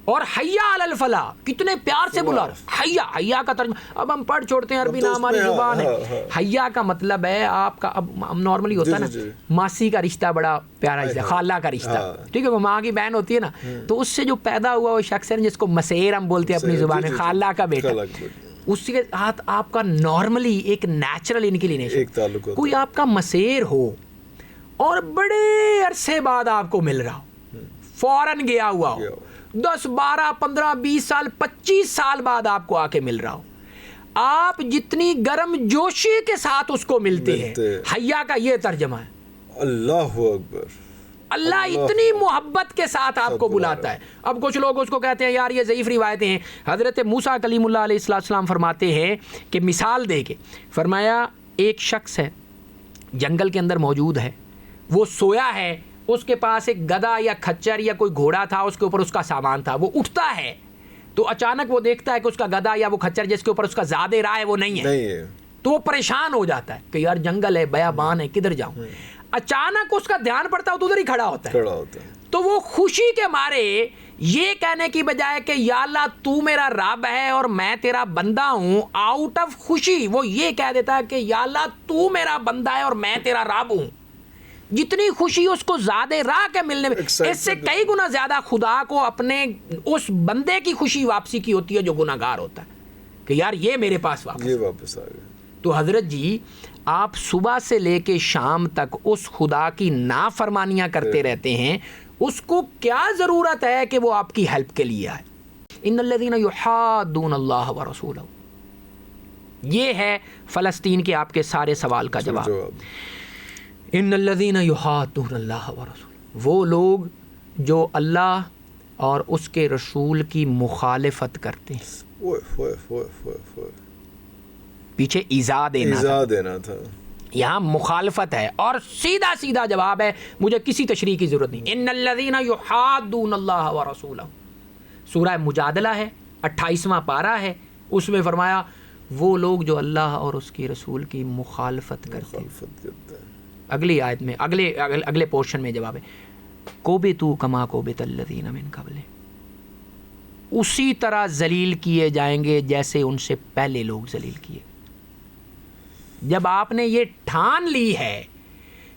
اور حیا علی الفلاح کتنے پیار سے بلا رہا. حیا کا ترجمہ اب ہم پڑھ چھوڑتے ہیں, عربی نہ ہماری زبان ہے. حیا کا مطلب ہے آپ کا, اب نارملی ہوتا ہے نا ماسی کا رشتہ بڑا پیارا رشتہ, خالہ کا رشتہ, ٹھیک ہے, وہ ماں کی بہن ہوتی ہے نا, تو اس سے جو پیدا ہوا وہ شخص ہے جس کو مسیر ہم بولتے ہیں اپنی زبان میں, خالہ کا بیٹا, اس کے ساتھ آپ کا نارملی ایک نیچرل انکلینیشن, کوئی آپ کا مسیر ہو اور بڑے عرصے بعد آپ کو مل رہا ہو, فوراً گیا ہوا ہو, 10 12 15 20 سال 25 سال بعد آپ کو آ کے مل رہا ہو, آپ جتنی گرم جوشی کے ساتھ اس کو ملتے ہیں. حیا کا یہ ترجمہ ہے. اللہ اکبر. اللہ اتنی محبت کے ساتھ آپ کو بلاتا ہے. اب کچھ لوگ اس کو کہتے ہیں یار یہ ضعیف روایتیں ہیں. حضرت موسیٰ کلیم اللہ علیہ السلام فرماتے ہیں کہ مثال دے کے فرمایا, ایک شخص ہے جنگل کے اندر موجود ہے, وہ سویا ہے, اس کے پاس ایک گدھا یا کھچر یا کوئی گھوڑا تھا, اس کے اوپر اس کا سامان تھا. وہ اٹھتا ہے تو اچانک وہ دیکھتا ہے کہ اس کا گدھا یا وہ کھچر جس کے اوپر اس کا زاد راہ ہے وہ نہیں ہے, تو وہ پریشان ہو جاتا ہے کہ یار جنگل ہے, بیابان ہے, کدھر جاؤں. اچانک اس کا دھیان پڑتا ہے تو ادھر ہی کھڑا ہوتا ہے. تو وہ خوشی کے مارے یہ کہنے کی بجائے کہ یا اللہ تو میرا رب ہے اور میں تیرا بندہ ہوں, آؤٹ آف خوشی وہ یہ کہہ دیتا ہے کہ یا اللہ تو میرا بندہ ہے اور میں تیرا رب ہوں. جتنی خوشی اس کو زیادہ راہ کے ملنے میں, اس سے کئی گنا زیادہ خدا کو اپنے اس بندے کی خوشی واپسی کی ہوتی ہے جو گناہگار ہوتا ہے کہ یار یہ میرے پاس واپس آ گیا. تو حضرت جی آپ صبح سے لے کے شام تک اس خدا کی نافرمانیاں کرتے رہتے ہیں, اس کو کیا ضرورت ہے کہ وہ آپ کی ہیلپ کے لیے آئے. ان الذین یحادون اللہ ورسولہ, یہ ہے فلسطین کے آپ کے سارے سوال کا جواب. ان الذین یحادون اللہ ورسولہ, وہ لوگ جو اللہ اور اس کے رسول کی مخالفت کرتے ہیں. پیچھے ایذا دینا تھا, یہاں مخالفت ہے, اور سیدھا سیدھا جواب ہے, مجھے کسی تشریح کی ضرورت نہیں. ان الذین یحادون اللہ ورسولہ, سورہ مجادلہ ہے, 28واں پارہ ہے, اس میں فرمایا وہ لوگ جو اللہ اور اس کی رسول کی مخالفت کرتے ہیں. اگلی آیت میں اگلے پورشن میں جواب ہے, کوبتوا کما کوبت الذین من قبل, اسی طرح ذلیل کیے جائیں گے جیسے ان سے پہلے لوگ ذلیل کیے. جب آپ نے یہ ٹھان لی ہے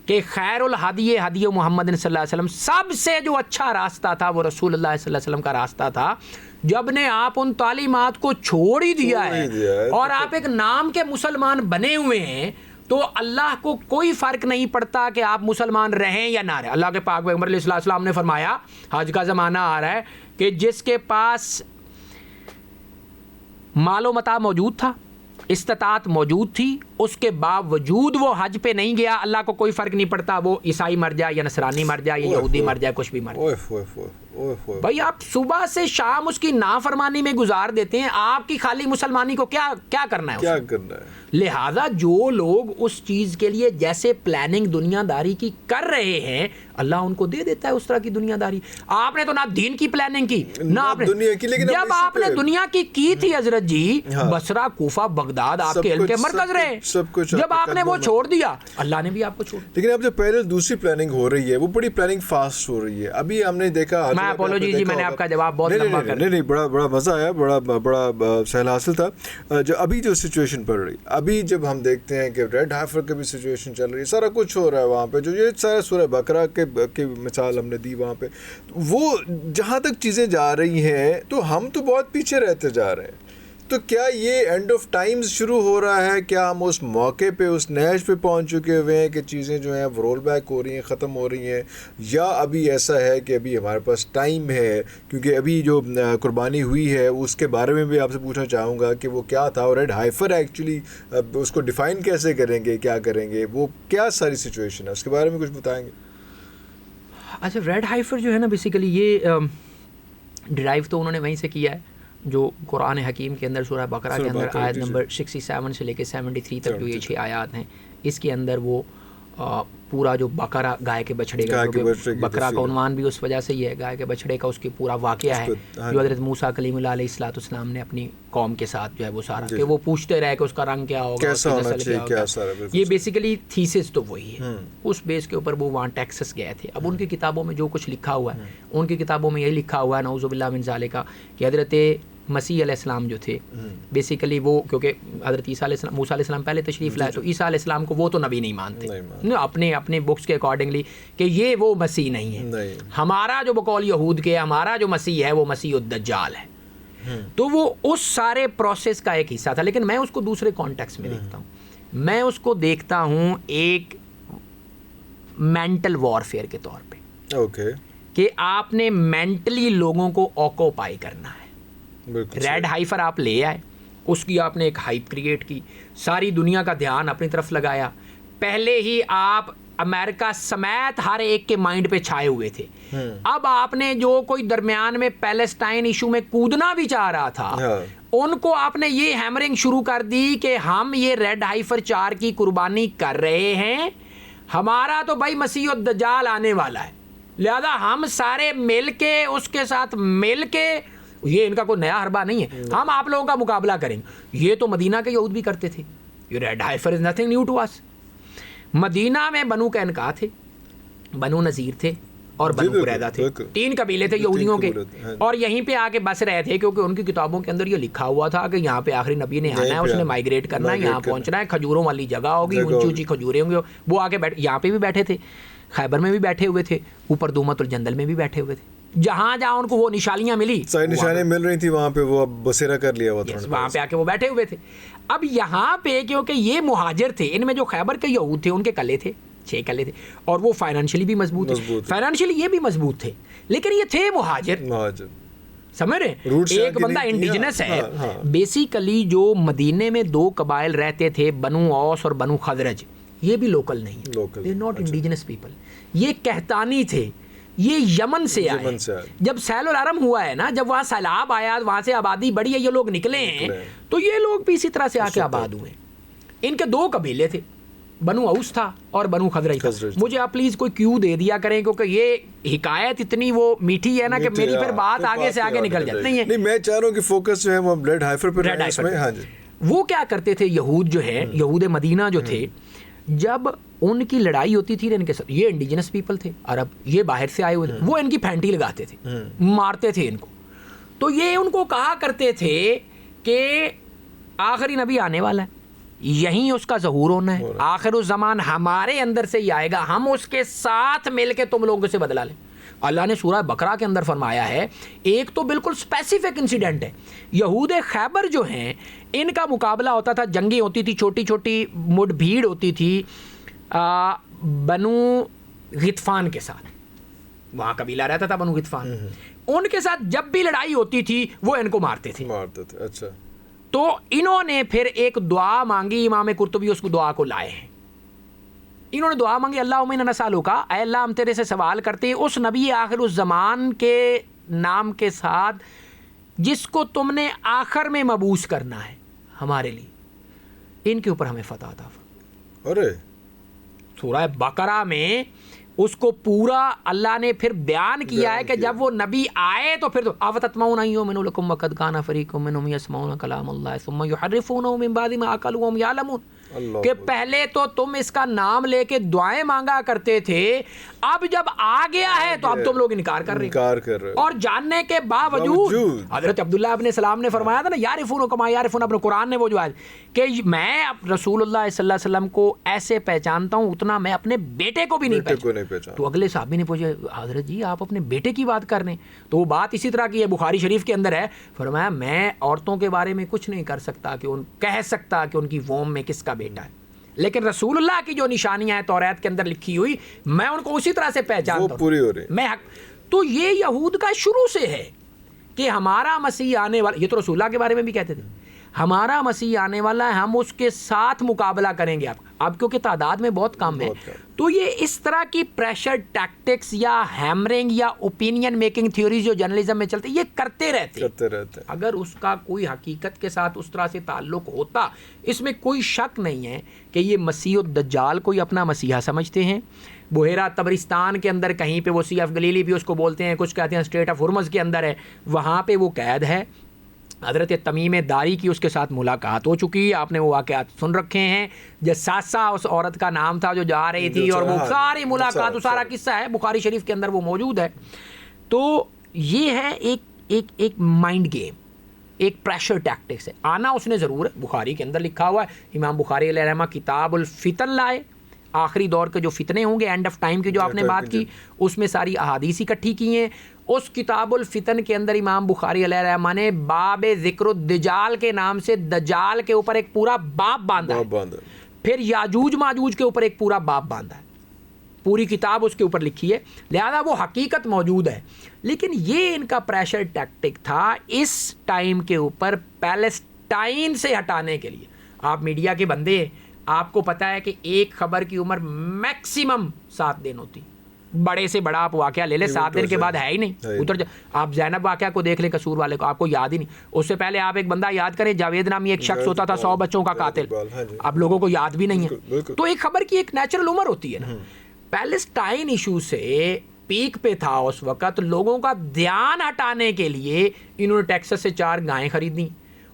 کہ خیر الہدی ہدی محمد صلی اللہ علیہ وسلم, سب سے جو اچھا راستہ تھا وہ رسول اللہ صلی اللہ علیہ وسلم کا راستہ تھا, جب نے آپ ان تعلیمات کو چھوڑ ہی دیا ہے اور آپ ایک نام کے مسلمان بنے ہوئے ہیں, تو اللہ کو کوئی فرق نہیں پڑتا کہ آپ مسلمان رہیں یا نہ رہیں. اللہ کے پاک پیغمبر علیہ السلام نے فرمایا, حج کا زمانہ آ رہا ہے, کہ جس کے پاس مال و متاع موجود تھا, استطاعت موجود تھی, اس کے باوجود وہ حج پہ نہیں گیا, اللہ کو کوئی فرق نہیں پڑتا وہ عیسائی مر جائے یا نصرانی مر جائے یا یہودی مر جائے, کچھ بھی مر جائے. بھائی آپ صبح سے شام اس کی نافرمانی میں گزار دیتے ہیں, آپ کی خالی مسلمانی کو کیا کرنا ہے, کیا کرنا ہے. لہذا جو لوگ اس چیز کے لیے جیسے پلاننگ دنیا داری کی کر رہے ہیں, اللہ ان کو دے دیتا ہے اس طرح کی دنیا داری. آپ نے تو نہ دین کی پلاننگ کی نہ آپ نے دنیا کی, لیکن جب آپ نے دنیا کی تھی حضرت جی, بصرہ کوفہ بغداد آپ کے علم کے مرکز رہے, سب کچھ جب آپ نے وہ چھوڑ دیا اللہ نے بھی آپ کو چھوڑ. لیکن اب جو پہلے دوسری پلاننگ ہو رہی ہے وہ بڑی پلاننگ فاسٹ ہو رہی ہے. ابھی ہم نے دیکھا, میں اپولوجی جی, میں نے آپ کا جواب بہت لمبا کر نہیں بڑا مزہ آیا, بڑا سہل حاصل تھا. جو سچویشن پڑ رہی, ابھی جب ہم دیکھتے ہیں کہ ریڈ ہائفر کی بھی سچویشن چل رہی ہے, سارا کچھ ہو رہا ہے وہاں پہ, جو یہ سارا سورہ بقرہ کے مثال ہم نے دی وہاں پہ, وہ جہاں تک چیزیں جا رہی ہیں تو ہم تو بہت پیچھے رہتے جا رہے ہیں. تو کیا یہ اینڈ آف ٹائمز شروع ہو رہا ہے, کیا ہم اس موقع پہ اس نہج پہ پہنچ چکے ہوئے ہیں کہ چیزیں جو ہیں رول بیک ہو رہی ہیں, ختم ہو رہی ہیں, یا ابھی ایسا ہے کہ ابھی ہمارے پاس ٹائم ہے؟ کیونکہ ابھی جو قربانی ہوئی ہے اس کے بارے میں بھی آپ سے پوچھنا چاہوں گا کہ وہ کیا تھا, اور ریڈ ہائفر ایکچولی اس کو ڈیفائن کیسے کریں گے, کیا کریں گے, وہ کیا ساری سچویشن ہے, اس کے بارے میں کچھ بتائیں گے. اچھا, ریڈ ہائفر جو ہے نا بیسیکلی یہ ڈرائیو تو انہوں نے وہیں سے کیا ہے جو قرآن حکیم کے اندر سورہ بقرہ کے اندر آیت نمبر 67 سے لے کے 73 تک جو یہ 6 آیات ہیں, اس کے اندر وہ پورا جو بقرہ گائے کے بچڑے کا, بقرہ کا عنوان بھی اس وجہ سے یہ ہے, گائے کے بچڑے کا اس کی پورا واقعہ ہے جو حضرت موسیٰ کلیم اللہ علیہ السلام نے اپنی قوم کے ساتھ جو ہے وہ سارا, کہ وہ پوچھتے رہے کہ اس کا رنگ کیا ہوگا, اس کی نسل کیا ہوگا. یہ بیسیکلی تھیسس تو وہی ہے, اس بیس کے اوپر وہ وہاں ٹیکسس گئے تھے. اب ان کی کتابوں میں جو کچھ لکھا ہوا ہے, ان کی کتابوں میں یہی لکھا ہوا ہے نعوذ باللہ من ذالک, کہ حضرت مسیح علیہ السلام جو تھے بیسیکلی وہ, کیونکہ حضرت عیسیٰ علیہ السلام, موسیٰ علیہ السلام پہلے تشریف لائے, تو عیسیٰ علیہ السلام کو وہ تو نبی نہیں مانتے اپنے بکس کے اکارڈنگلی, کہ یہ وہ مسیح نہیں ہے. ہمارا جو بقول یہود کے ہمارا جو مسیح ہے وہ مسیح الدجال ہے. تو وہ اس سارے پروسیس کا ایک حصہ تھا. لیکن میں اس کو دوسرے کانٹیکس میں دیکھتا ہوں, میں اس کو دیکھتا ہوں ایک مینٹل وارفیئر کے طور پہ, کہ آپ نے مینٹلی لوگوں کو آکوپائی کرنا ہے. ریڈ ہائفر آپ لے آئے, اس کی آپ نے ایک ہائپ کریٹ کی, ساری دنیا کا دھیان اپنی طرف لگایا. پہلے ہی آپ امریکہ سمیت ہر ایک کے مائنڈ پہ چھائے ہوئے تھے. اب آپ نے جو کوئی درمیان میں پیلسٹائن ایشو میں کودنا بھی چاہ رہا تھا, ان کو آپ نے یہ ہیمرنگ شروع کر دی کہ ہم یہ ریڈ ہائفر 4 کی قربانی کر رہے ہیں, ہمارا تو بھائی مسیح الدجال آنے والا ہے, لہذا ہم سارے مل کے اس کے ساتھ مل کے, یہ ان کا کوئی نیا حربہ نہیں ہے, ہم آپ لوگوں کا مقابلہ کریں گے. یہ تو مدینہ کے یہود بھی کرتے تھے. یہ red heifer is nothing new to us. Medina میں بنو قینقاع تھے, بنو نذیر تھے اور بنو قریظہ تھے, 3 قبیلے تھے یہودیوں کے, اور یہیں پہ آ کے بس رہے تھے, کیونکہ ان کی کتابوں کے اندر یہ لکھا ہوا تھا کہ یہاں پہ آخری نبی نے آنا ہے, اس نے مائگریٹ کرنا ہے, یہاں پہنچنا ہے, کھجوروں والی جگہ ہوگی, اونچی اونچی کھجوریں ہوں گی. وہ آ کے یہاں پہ بھی بیٹھے تھے, خیبر میں بھی بیٹھے ہوئے تھے, اوپر دومت الجندل میں بھی بیٹھے ہوئے تھے. جہاں جہاں ان کو وہ نشانیاں ملی, نشانیاں مل رہی تھی, وہاں پہ وہ بسیرا کر لیا ہوا تھا, وہاں پہ آ کے وہ بیٹھے ہوئے تھے. اب یہاں پہ کیونکہ یہ مہاجر تھے, ان میں جو خیبر کے یہود تھے ان کے قلعے تھے, 6 قلعے تھے, اور وہ فائنینشلی بھی مضبوط تھے, فائنینشلی یہ بھی مضبوط تھے, لیکن یہ تھے مہاجر. سمجھ رہے ہیں, ایک بندہ انڈیجنس ہے. بیسیکلی جو مدینے میں 2 قبائل رہتے تھے, بنو اوس اور بنو خزرج, یہ بھی لوکل نہیں, دے ناٹ انڈیجنس پیپل. یہ کہتانی تھے یہ یمن سے آئے. جب سیل العرم ہوا ہے نا, جب وہاں سیلاب آیا, وہاں سے آبادی بڑھی ہے, یہ لوگ نکلے ہیں, تو یہ لوگ بھی اسی طرح سے آ کے آباد ہوئے. ان کے 2 قبیلے تھے, بنو اوس تھا اور بنو خزرج تھا. مجھے آپ پلیز کوئی کیو دے دیا کریں, کیونکہ یہ حکایت اتنی وہ میٹھی ہے نا کہ میری پھر بات آگے سے آگے نکل جاتی نہیں ہے. نہیں, میں چاہ رہا ہوں کہ فوکس جو ہے وہ بلیڈ ہائفر پہ رہے اس میں. ہاں جی. وہ کیا کرتے تھے یہود جو ہے, یہود مدینہ جو تھے, جب ان کی لڑائی ہوتی تھی ان کے ساتھ, یہ انڈیجنس پیپل تھے عرب, یہ باہر سے آئے ہوئے تھے, وہ ان کی پھینٹی لگاتے تھے, مارتے تھے ان کو. تو یہ ان کو کہا کرتے تھے کہ آخری نبی آنے والا ہے, یہیں اس کا ظہور ہونا ہے, آخر الزمان ہمارے اندر سے ہی آئے گا, ہم اس کے ساتھ مل کے تم لوگوں سے بدلا لیں. اللہ نے سورہ بقرہ کے اندر فرمایا ہے, ایک تو بالکل اسپیسیفک انسیڈنٹ ہے, یہود خیبر جو ہیں ان کا مقابلہ ہوتا تھا, جنگیں ہوتی تھی, چھوٹی چھوٹی مڈ بھیڑ ہوتی تھی بنو غطفان کے ساتھ, وہاں قبیلہ رہتا تھا بنو غطفان, ان کے ساتھ جب بھی لڑائی ہوتی تھی وہ ان کو مارتے تھے. اچھا. تو انہوں نے پھر ایک دعا مانگی, امام قرطبی اس کو دعا کو لائے ہیں, انہوں نے دعا مانگی, اللہم انا نسألک, اے اللہ ہم تیرے سے سوال کرتے ہیں اس نبی آخر الزمان کے نام کے ساتھ جس کو تم نے آخر میں مبعوث کرنا ہے ہمارے لیے, ان کے اوپر ہمیں فتح عطا فرما. ارے سورہ بقرہ میں اس کو پورا اللہ نے پھر بیان کیا ہے کہ جب وہ نبی آئے تو پھر افتطمعون ان یؤمنوا لکم وقد کان فریق منهم یسمعون کلام اللہ ثم یحرفونه من بعد ما عقلوا وهم یعلمون, کہ پہلے تو تم اس کا نام لے کے دعائیں مانگا کرتے تھے, اب جب آ گیا ہے تو اب تم لوگ انکار کر رہے اور جاننے کے باوجود. حضرت عبداللہ ابن سلام نے فرمایا تھا نا, یعرفون کما یعرفون, اپنے قرآن نے وہ جو ہے کہ میں رسول اللہ صلی اللہ علیہ وسلم کو ایسے پہچانتا ہوں اتنا میں اپنے بیٹے کو بھی نہیں پہچانتا. تو اگلے صحابی نے پوچھا, حضرت جی آپ اپنے بیٹے کی بات کر رہے ہیں, تو وہ بات اسی طرح کی ہے, بخاری شریف کے اندر ہے. فرمایا میں عورتوں کے بارے میں کچھ نہیں کر سکتا کہ کہہ سکتا کہ ان کی ووم میں کس کا بیٹا ہے, لیکن رسول اللہ کی جو نشانیاں ہیں توریت کے اندر لکھی ہوئی, میں ان کو اسی طرح سے پہچانتا ہوں, پوری ہو رہی میں حق. تو یہ یہود کا شروع سے ہے کہ ہمارا مسیح آنے والا, یہ تو رسول اللہ کے بارے میں بھی کہتے تھے, ہمارا مسیح آنے والا ہے, ہم اس کے ساتھ مقابلہ کریں گے. اب کیونکہ تعداد میں بہت کم ہے, تو یہ اس طرح کی پریشر ٹیکٹکس یا ہیمرنگ یا اوپینین میکنگ تھیوریز جو جرنلزم میں چلتے, یہ کرتے رہتے. اگر اس کا کوئی حقیقت کے ساتھ اس طرح سے تعلق ہوتا, اس میں کوئی شک نہیں ہے کہ یہ مسیح الدجال کو اپنا مسیحا سمجھتے ہیں. بحیرہ طبرستان کے اندر کہیں پہ وہ سی آف گلیلی بھی اس کو بولتے ہیں, کچھ کہتے ہیں اسٹریٹ آف ہرمز کے اندر ہے, وہاں پہ وہ قید ہے. حضرت تمیم داری کی اس کے ساتھ ملاقات ہو چکی ہے, آپ نے وہ واقعات سن رکھے ہیں. جساسہ اس عورت کا نام تھا جو جا رہی تھی, اور وہ ساری ملاقات, سارا قصہ ہے بخاری شریف کے اندر وہ موجود ہے. تو یہ ہے ایک مائنڈ گیم, ایک پریشر ٹیکٹکس ہے. آنا اس نے ضرور ہے, بخاری کے اندر لکھا ہوا ہے, امام بخاری علیہ رحمہ کتاب الفتن لائے, آخری دور کے جو فتنے ہوں گے, اینڈ آف ٹائم کی جو آپ نے بات کی, اس میں ساری احادیث اکٹھی کی ہیں. اس کتاب الفتن کے اندر امام بخاری علیہ رحمہ نے باب ذکر الدجال کے نام سے دجال کے اوپر ایک پورا باب باندھا ہے, پھر یاجوج ماجوج کے اوپر ایک پورا باب باندھا ہے, پوری کتاب اس کے اوپر لکھی ہے. لہذا وہ حقیقت موجود ہے, لیکن یہ ان کا پریشر ٹیکٹک تھا اس ٹائم کے اوپر پیلسٹائن سے ہٹانے کے لیے. آپ میڈیا کے بندے ہیں, آپ کو پتا ہے کہ ایک خبر کی عمر میکسیمم 7 دن ہوتی, بڑے سے بڑا آپ واقعہ لے لیں 7 دن کے بعد ہے ہی نہیں, اتر آپ زینب واقعہ کو دیکھ لیں, قصور والے کو, آپ کو یاد ہی نہیں. اس سے پہلے آپ ایک بندہ یاد کریں, جاوید نامی ایک شخص ہوتا تھا 100 بچوں کا قاتل, اب لوگوں کو یاد بھی نہیں ہے. تو ایک خبر کی ایک نیچرل عمر ہوتی ہے نا. پیلسٹائن ایشو سے پیک پہ تھا اس وقت, لوگوں کا دھیان ہٹانے کے لیے انہوں نے ٹیکسس سے 4 گائیں خریدیں,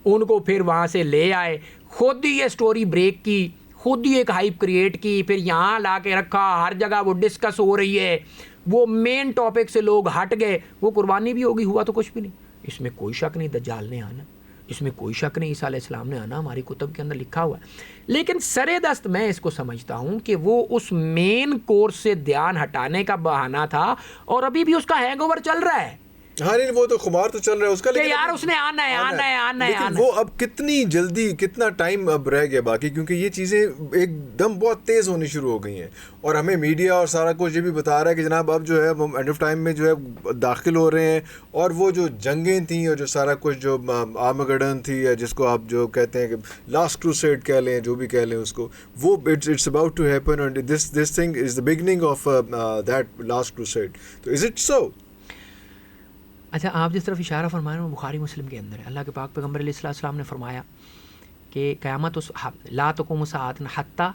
ان کو پھر وہاں سے لے آئے, خود ہی یہ سٹوری بریک کی, خود ہی ایک ہائپ کریٹ کی, پھر یہاں لا کے رکھا, ہر جگہ وہ ڈسکس ہو رہی ہے, وہ مین ٹاپک سے لوگ ہٹ گئے. وہ قربانی بھی ہوگی, ہوا تو کچھ بھی نہیں. اس میں کوئی شک نہیں دجال نے آنا, اس میں کوئی شک نہیں عیسیٰ علیہ السلام نے آنا, ہماری کتب کے اندر لکھا ہوا ہے. لیکن سرے دست میں اس کو سمجھتا ہوں کہ وہ اس مین کورس سے دھیان ہٹانے کا بہانہ تھا, اور ابھی بھی اس کا ہینگ اوور چل رہا ہے. ہاں نہیں وہ تو خمار تو چل رہا ہے اس کا, کہ یار اس نے آنا ہے. لیکن وہ اب کتنی جلدی, کتنا ٹائم اب رہ گیا باقی, کیونکہ یہ چیزیں ایک دم بہت تیز ہونی شروع ہو گئی ہیں, اور ہمیں میڈیا اور سارا کچھ یہ بھی بتا رہا ہے کہ جناب اب جو ہے ہم اینڈ آف ٹائم میں جو ہے داخل ہو رہے ہیں, اور وہ جو جنگیں تھیں اور جو سارا کچھ جو آرمگڈن تھی, یا جس کو آپ جو کہتے ہیں کہ لاسٹ کروسیڈ کہہ لیں, جو بھی کہہ لیں اس کو, وہ it's about to happen, and this thing is the beginning of that last crusade. تو از اٹ سو؟ اچھا, آپ جس طرف اشارہ فرما رہے ہیں وہ بخاری مسلم کے اندر ہے. اللہ کے پاک پیغمبر علیہ السلام نے فرمایا کہ قیامت لا تقوم الساعۃ حتی,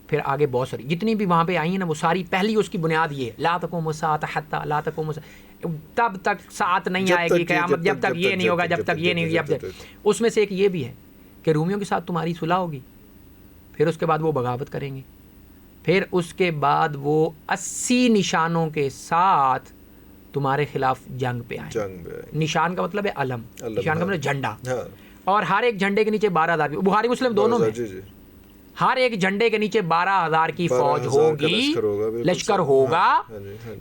پھر آگے بہت ساری جتنی بھی وہاں پہ آئی ہیں نا, وہ ساری پہلی اس کی بنیاد یہ ہے, لا تقوم الساعۃ حتی, لا تقوم تب تک ساعت نہیں آئے گی قیامت جب تک یہ نہیں ہوگا, جب تک یہ نہیں ہوگا. اس میں سے ایک یہ بھی ہے کہ رومیوں کے ساتھ تمہاری صلح ہوگی, پھر اس کے بعد وہ بغاوت کریں گے, پھر اس کے بعد وہ 80 نشانوں کے ساتھ تمہارے خلاف جنگ پہ آئیں. نشان کا مطلب ہے علم, نشان کا مطلب جھنڈا, اور ہر ایک جھنڈے کے نیچے 12,000, بخاری مسلم دونوں میں, ہر ایک جھنڈے کے نیچے 12,000 کی فوج ہوگی, لشکر ہوگا.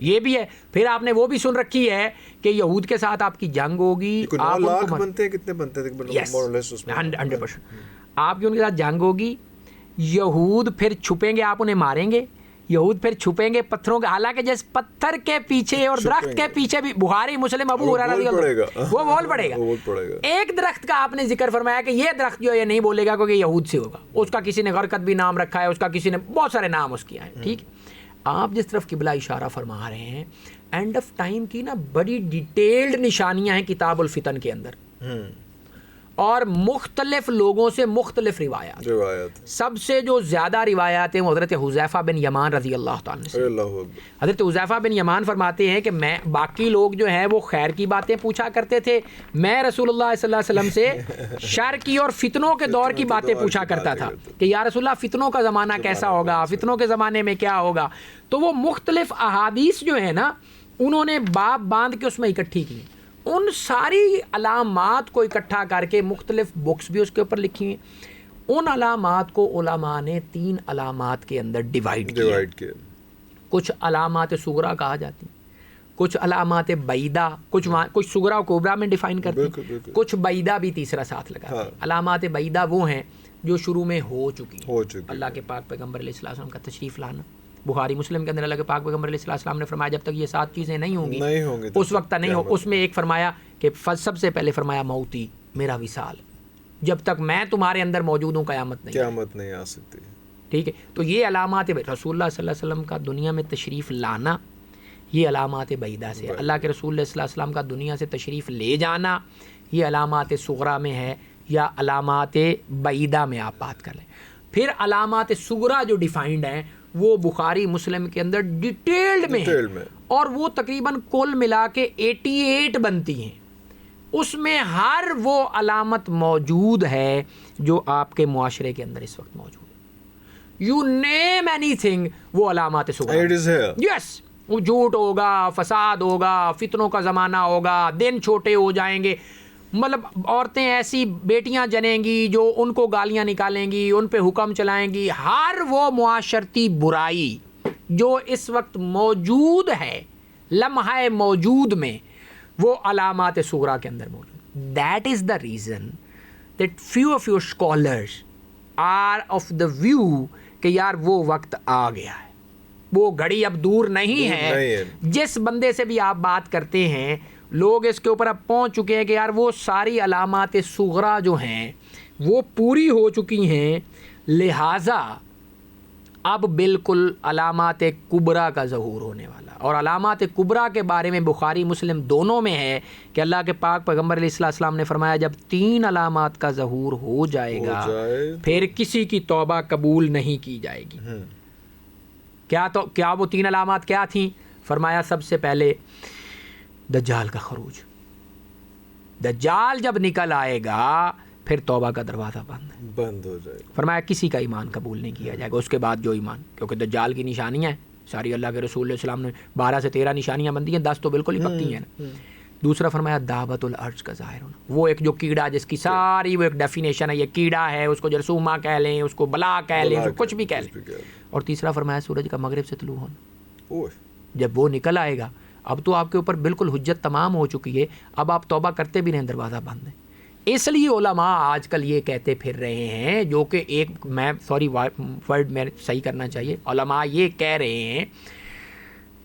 یہ بھی ہے. پھر آپ نے وہ بھی سن رکھی ہے کہ یہود کے ساتھ آپ کی جنگ ہوگی. 9 لاکھ بنتے ہیں, کتنے بنتے ہیں 100%, آپ کی ان کے ساتھ جنگ ہوگی. یہود پھر چھپیں گے, آپ انہیں ماریں گے. یہود پھر چھپیں گے پتھروں کے, حالانکہ جس پتھر کے پیچھے اور درخت کے پیچھے بھی, بخاری مسلم ابو ہریرہ رضی اللہ, وہ بول پڑے گا. ایک درخت کا آپ نے ذکر فرمایا کہ یہ درخت جو ہے یہ نہیں بولے گا کیونکہ یہود سے ہوگا, اس کا کسی نے غرقد بھی نام رکھا ہے, اس کا کسی نے بہت سارے نام اس کیا ہے. ٹھیک, آپ جس طرف قبلہ اشارہ فرما رہے ہیں, اینڈ آف ٹائم کی نا بڑی ڈیٹیلڈ نشانیاں ہیں کتاب الفتن کے اندر, اور مختلف لوگوں سے مختلف روایات. سب سے جو زیادہ روایات ہیں وہ حضرت حذیفہ بن یمان رضی اللہ تعالیٰ سے. حضرت حذیفہ بن یمان فرماتے ہیں کہ میں, باقی لوگ جو ہیں وہ خیر کی باتیں پوچھا کرتے تھے, میں رسول اللہ صلی اللہ علیہ وسلم سے شر کی اور فتنوں کے دور کی باتیں پوچھا کرتا تھا کہ یا رسول اللہ فتنوں کا زمانہ کیسا ہوگا, فتنوں کے زمانے میں کیا ہوگا. تو وہ مختلف احادیث جو ہیں نا, انہوں نے باب باندھ کے اس میں اکٹھی کی, ان ساری علامات کو اکٹھا کر کے مختلف بکس بھی اس کے اوپر لکھی ہیں. ان علامات کو علماء نے 3 علامات کے اندر ڈیوائیڈ کیا. کچھ علامات صغرا کہا جاتی, کچھ علامات بعیدہ, کچھ صغرا و کبریٰ میں ڈیفائن کرتے ہیں, کچھ بعیدہ بھی تیسرا ساتھ لگا. علامات بعیدہ وہ ہیں جو شروع میں ہو چکی. اللہ کے پاک پیغمبر علیہ السلام کا تشریف لانا, بخاری مسلم کے اندر اللہ کے پاک پیغمبر علیہ السلام نے فرمایا جب تک یہ 7 چیزیں نہیں ہوں گی اس وقت نہیں ہو. اس میں ایک فرمایا کہ سب سے پہلے فرمایا موتی, میرا وصال, جب تک میں تمہارے اندر موجود ہوں قیامت نہیں آ سکتی. ٹھیک ہے, تو یہ علامات رسول اللہ صلی اللہ علیہ وسلم کا دنیا میں تشریف لانا, یہ علامات بعیدہ سے. اللہ کے رسول صلی اللہ علیہ وسلم کا دنیا سے تشریف لے جانا, یہ علامات صغرا میں ہے یا علامات بعیدہ میں آپ بات کر لیں. پھر علامات صغرا جو ڈیفائنڈ ہیں وہ بخاری مسلم کے اندر ڈیٹیلڈ میں ہے, اور وہ تقریباً کل ملا کے 88 بنتی ہیں. اس میں ہر وہ علامت موجود ہے جو آپ کے معاشرے کے اندر اس وقت موجود ہے. یو نیم اینی تھنگ, وہ علامات صغرا. یس, وہ جھوٹ ہوگا, فساد ہوگا, فتنوں کا زمانہ ہوگا, دن چھوٹے ہو جائیں گے, مطلب عورتیں ایسی بیٹیاں جنیں گی جو ان کو گالیاں نکالیں گی, ان پہ حکم چلائیں گی. ہر وہ معاشرتی برائی جو اس وقت موجود ہے لمحہ موجود میں, وہ علامات صغرا کے اندر موجود. That is the reason that few of your scholars are of the view کہ یار وہ وقت آ گیا ہے, وہ گھڑی اب دور نہیں ہے. جس بندے سے بھی آپ بات کرتے ہیں لوگ اس کے اوپر اب پہنچ چکے ہیں کہ یار وہ ساری علامات صغرا جو ہیں وہ پوری ہو چکی ہیں, لہٰذا اب بالکل علامات کبریٰ کا ظہور ہونے والا. اور علامات کبریٰ کے بارے میں بخاری مسلم دونوں میں ہے کہ اللہ کے پاک پیغمبر علیہ السلام نے فرمایا جب 3 علامات کا ظہور ہو جائے گا پھر کسی کی توبہ قبول نہیں کی جائے گی. کیا وہ 3 علامات کیا تھیں؟ فرمایا سب سے پہلے دجال کا خروج. دجال جب نکل آئے گا پھر توبہ کا دروازہ بند ہو جائے گا. فرمایا کسی کا ایمان قبول نہیں کیا جائے گا اس کے بعد جو ایمان, کیونکہ دجال کی نشانیاں ہیں ساری, اللہ کے رسول علیہ السلام نے 12 سے 13 نشانیاں بندی ہیں, 10 تو بالکل ہی پکی ہیں نا. دوسرا فرمایا دعوت الارض کا ظاہر ہونا, وہ ایک جو کیڑا جس کی ساری وہ ایک ڈیفینیشن ہے, یہ کیڑا ہے, اس کو جرثومہ کہہ لیں, اس کو بلا کہہ لیں, کچھ بھی کہہ لیں. اور تیسرا فرمایا سورج کا مغرب سے طلوع ہونا, جب وہ نکل آئے گا اب تو آپ کے اوپر بالکل حجت تمام ہو چکی ہے, اب آپ توبہ کرتے بھی نہیں, دروازہ بند ہے. اس لیے علماء آج کل یہ کہتے پھر رہے ہیں, جو کہ ایک میں سوری ورڈ میں صحیح کرنا چاہیے, علماء یہ کہہ رہے ہیں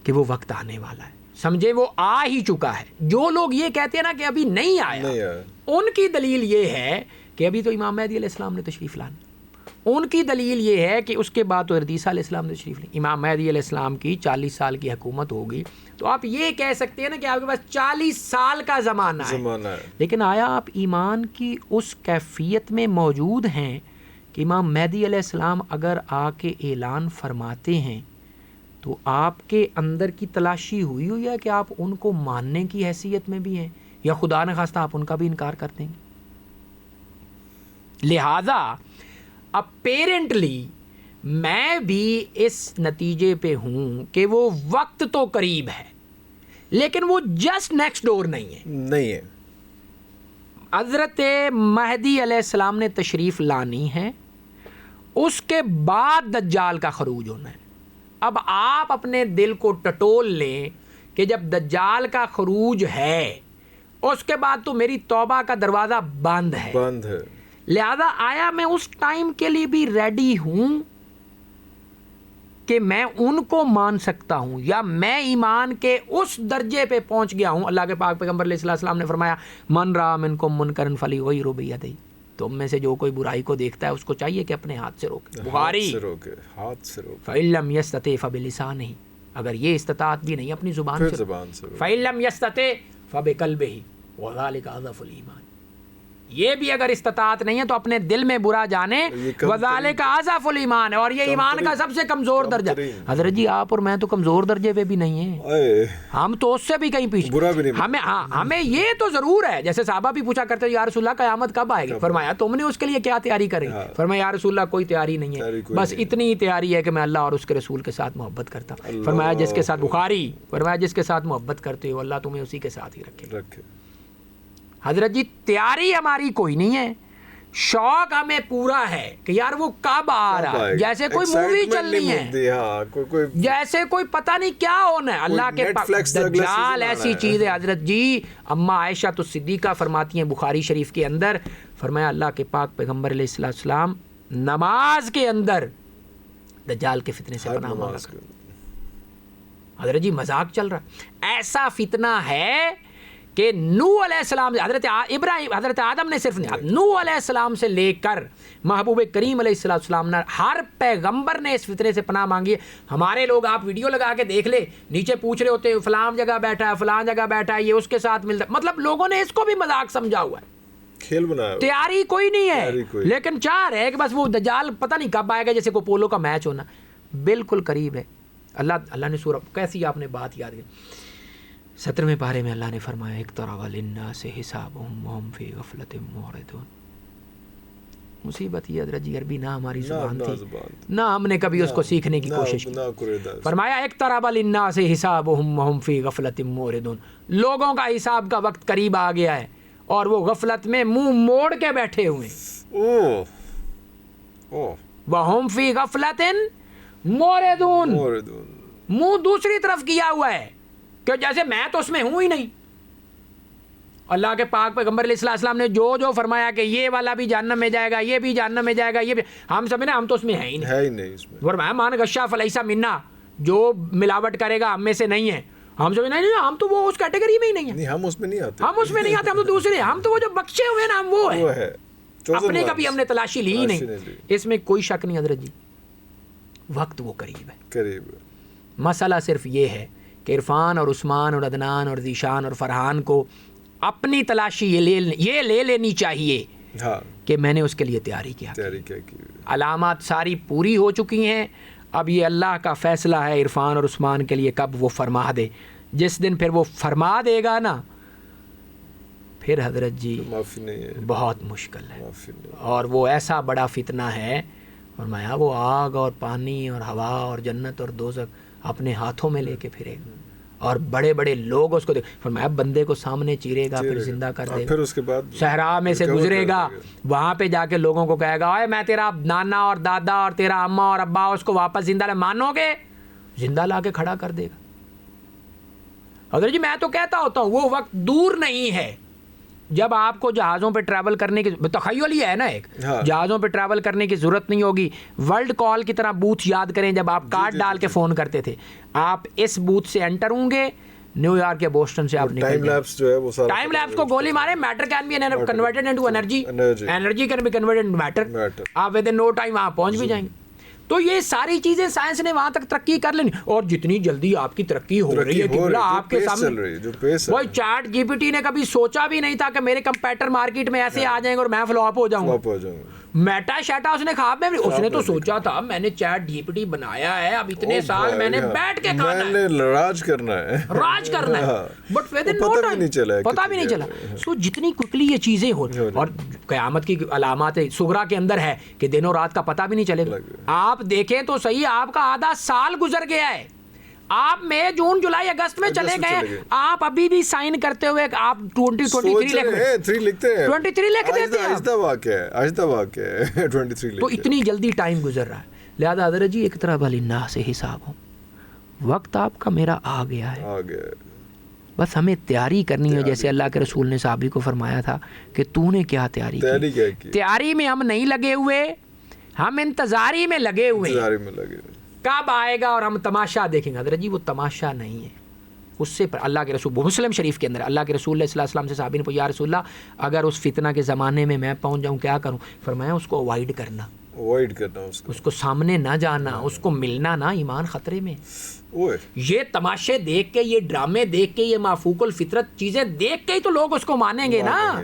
کہ وہ وقت آنے والا ہے. سمجھے, وہ آ ہی چکا ہے. جو لوگ یہ کہتے ہیں نا کہ ابھی نہیں آیا, ان کی دلیل یہ ہے کہ ابھی تو امام مہدی علیہ السلام نے تشریف لانا. ان کی دلیل یہ ہے کہ اس کے بعد تو عیسیٰ علیہ السلام نے تشریف لی. امام مہدی علیہ السلام کی 40 سال کی حکومت ہوگی, تو آپ یہ کہہ سکتے ہیں نا کہ آپ کے پاس 40 سال کا زمانہ ہے. لیکن آیا آپ ایمان کی اس کیفیت میں موجود ہیں کہ امام مہدی علیہ السلام اگر آ کے اعلان فرماتے ہیں تو آپ کے اندر کی تلاشی ہوئی ہے کہ آپ ان کو ماننے کی حیثیت میں بھی ہیں, یا خدا نخواستہ آپ ان کا بھی انکار کر دیں گے؟ لہذا اپیرنٹلی میں بھی اس نتیجے پہ ہوں کہ وہ وقت تو قریب ہے, لیکن وہ جسٹ نیکسٹ ڈور نہیں ہے. حضرت مہدی علیہ السلام نے تشریف لانی ہے, اس کے بعد دجال کا خروج ہونا ہے. اب آپ اپنے دل کو ٹٹول لیں کہ جب دجال کا خروج ہے اس کے بعد تو میری توبہ کا دروازہ بند ہے. لہذا آیا میں اس ٹائم کے لیے بھی ریڈی ہوں کہ میں ان کو مان سکتا ہوں, یا میں ایمان کے اس درجے پہ پہنچ گیا ہوں؟ اللہ کے پاک پیغمبر علیہ السلام نے فرمایا, من رأى منکم منکرا فلیغیرہ بیدیہ, تم میں سے جو کوئی برائی کو دیکھتا ہے اس کو چاہیے کہ اپنے ہاتھ سے روکے. بخاری, فإن لم یستطع فبلسانہ, اگر یہ استطاعت بھی نہیں اپنی زبان سے, فإن لم یستطع فبقلبہ وذلک اضعف الایمان, یہ بھی اگر استطاعت نہیں ہے تو اپنے دل میں برا جانے, وذالک اضعف الایمان, اور یہ ایمان کا سب سے کمزور درجہ. حضرت جی آپ اور میں تو کمزور درجے پہ بھی نہیں ہیں, ہم تو اس سے بھی کہیں پیچھے. ہمیں یہ تو ضرور ہے, جیسے صحابہ بھی پوچھا کرتے یا رسول اللہ قیامت کب آئے گی, فرمایا تم نے اس کے لیے کیا تیاری کریں؟ فرمایا یا رسول اللہ کوئی تیاری نہیں ہے, بس اتنی ہی تیاری ہے کہ میں اللہ اور اس کے رسول کے ساتھ محبت کرتا. فرمایا جس کے ساتھ, بخاری, فرمایا جس کے ساتھ محبت کرتے ہو اللہ تمہیں اسی کے ساتھ ہی رکھے. حضرت جی تیاری ہماری کوئی نہیں ہے, شوق ہمیں پورا ہے کہ یار وہ کب آ رہا ہے, جیسے کوئی مووی چلنی ہے, جیسے کوئی پتہ نہیں کیا ہونا ہے. اللہ کے دجال ایسی چیز ہے حضرت جی. اما عائشہ تو صدیقہ فرماتی ہیں بخاری شریف کے اندر, فرمایا اللہ کے پاک پیغمبر علیہ السلام نماز کے اندر دجال کے فتنے سے پناہ مانگا کرتے. حضرت جی مذاق چل رہا, ایسا فتنہ ہے کہ نوح علیہ السلام, حضرت ابراہیم, حضرت آدم نے صرف نہیں, نوح علیہ السلام سے لے کر محبوب کریم علیہ السلام نے, ہر پیغمبر نے اس فتنے سے پناہ مانگی ہے. ہمارے لوگ آپ ویڈیو لگا کے دیکھ لے, نیچے پوچھ رہے ہوتے ہیں فلان جگہ بیٹھا ہے, فلان جگہ بیٹھا ہے, یہ اس کے ساتھ ملتا ہے. مطلب لوگوں نے اس کو بھی مذاق سمجھا ہوا ہے, کھیل بنایا, تیاری کوئی نہیں ہے, لیکن چاہ رہے کہ بس وہ دجال پتہ نہیں کب آئے گا, جیسے کوئی پولو کا میچ ہونا, بالکل قریب ہے. اللہ نے سورہ, کیسی آپ نے بات یاد کی, 17ویں پارے میں اللہ نے فرمایا اقترب للناس حسابهم وهم فی غفلۃ معرضون. مصیبت یہ حضرت جی عربی نہ ہماری زبان تھی, نہ ہم نے کبھی اس کو سیکھنے کی کوشش کی. فرمایا اقترب للناس حسابهم وهم فی غفلۃ معرضون, لوگوں کا حساب کا وقت قریب آ گیا ہے اور وہ غفلت میں منہ موڑ کے بیٹھے ہوئے ہیں. وهم فی غفلۃ معرضون, منہ دوسری طرف کیا ہوا ہے کہ جیسے میں تو اس میں ہوں ہی نہیں. اللہ کے پاک پیغمبر علیہ السلام نے جو فرمایا کہ یہ والا بھی جہنم میں جائے گا, یہ بھی جہنم میں جائے گا, یہ بھی, ہم سمجھے ہم تو اس میں ہیں ہی نہیں. فرمایا مان غشا فلیسا منا, جو ملاوٹ کرے گا ہم میں سے نہیں ہے. ہم سمجھے نہیں, ہم تو وہ اس کیٹیگری میں ہی نہیں ہیں, ہم اس میں نہیں آتے, ہم تو دوسرے, ہم تو وہ جو بخشے ہوئے نا, ہم وہ ہیں, اپنے کبھی ہم نے تلاشی لی ہی نہیں. اس میں کوئی شک نہیں حضرت جی, وقت وہ قریب ہے. مسئلہ صرف یہ ہے کہ عرفان اور عثمان اور عدنان اور ذیشان اور فرحان کو اپنی تلاشی یہ لے لینی چاہیے کہ میں نے اس کے لیے تیاری کیا. علامات ساری پوری ہو چکی ہیں, اب یہ اللہ کا فیصلہ ہے عرفان اور عثمان کے لیے کب وہ فرما دے. جس دن پھر وہ فرما دے گا نا, پھر حضرت جی بہت مشکل ہے, اور وہ ایسا بڑا فتنہ ہے. فرمایا وہ آگ اور پانی اور ہوا اور جنت اور دوزخ اپنے ہاتھوں میں لے کے پھرے گا, اور بڑے بڑے لوگ اس کو فرمایا بندے کو سامنے چیرے گا, پھر زندہ کر دے گا, پھر اس کے بعد صحرا میں سے گزرے گا, وہاں پہ جا کے لوگوں کو کہے گا اے میں تیرا نانا اور دادا اور تیرا اماں اور ابا, اس کو واپس زندہ مانو گے, زندہ لا کے کھڑا کر دے گا. حضرت جی میں تو کہتا ہوتا ہوں وہ وقت دور نہیں ہے جب آپ کو جہازوں پہ ٹریول کرنے کی تخیل ہی ہے نا ایک جہازوں پہ ٹریول کرنے کی ضرورت نہیں ہوگی. ورلڈ کال کی طرح بوتھ یاد کریں جب آپ کارڈ ڈال کے فون کرتے تھے, آپ اس بوتھ سے انٹر ہوں گے, نیو یارک یا بوسٹن سے آپ نکل ٹائم لیپس جو ہے وہ سارا ٹائم لیپس کو گولی مارے, matter can be converted into energy, energy can be converted into matter, آپ ود ان نو ٹائم وہاں پہنچ بھی جائیں گے. تو یہ ساری چیزیں سائنس نے وہاں تک ترقی کر لینی, اور جتنی جلدی آپ کی ترقی ہو رہی ہے کہ آپ کے سامنے, وہی چیٹ جی پی ٹی نے کبھی سوچا بھی نہیں تھا کہ میرے کمپیٹر مارکیٹ میں ایسے آ جائیں گے اور میں فلاپ ہو جاؤں گا. میٹا شیٹا اس نے خواب میں اس نے تو سوچا تھا میں نے چیٹ جی پی ٹی بنایا ہے, اب اتنے سال میں نے بیٹھ کے کھانا ہے, راج کرنا ہے, بٹ ود ان نو ٹائم پتہ بھی نہیں چلا. سو جتنی کوئکلی یہ چیزیں ہو, اور قیامت کی علامات صغریٰ کے اندر ہے کہ دن اور رات کا پتہ بھی نہیں چلے گا. آپ دیکھیں تو صحیح, آپ کا آدھا سال گزر گیا ہے, آپ مئی جون جولائی اگست میں چلے گئے, آپ ابھی بھی سائن کرتے ہوئے آپ 2023 لکھتے ہیں, 23 لکھ دیتے ہیں, تو اتنی جلدی ٹائم گزر رہا ہے. لہذا حضرت جی ایک طرح للناس حساب ہوں, وقت آپ کا میرا آ گیا ہے, بس ہمیں تیاری کرنی ہے. جیسے اللہ کے رسول نے صحابی کو فرمایا تھا کہ تو نے کیا تیاری کی, تیاری میں ہم نہیں لگے ہوئے, ہم انتظاری میں لگے ہوئے کب آئے گا اور ہم تماشا دیکھیں گے. حضرت جی وہ تماشا نہیں ہے, اس سے اللہ کے رسول مسلم شریف کے اندر اللہ کے رسول صلی اللہ علیہ وسلم سے صحابی نے پوچھا یا رسول اللہ اگر اس فتنہ کے زمانے میں پہنچ جاؤں کیا کروں؟ فرمایا اس کو اوائڈ کرنا, اس کو سامنے نہ جانا, اس کو ملنا نہ, ایمان خطرے میں. یہ تماشے دیکھ کے, یہ ڈرامے دیکھ کے, یہ مافوق الفطرت چیزیں دیکھ کے ہی تو لوگ اس کو مانیں گے نا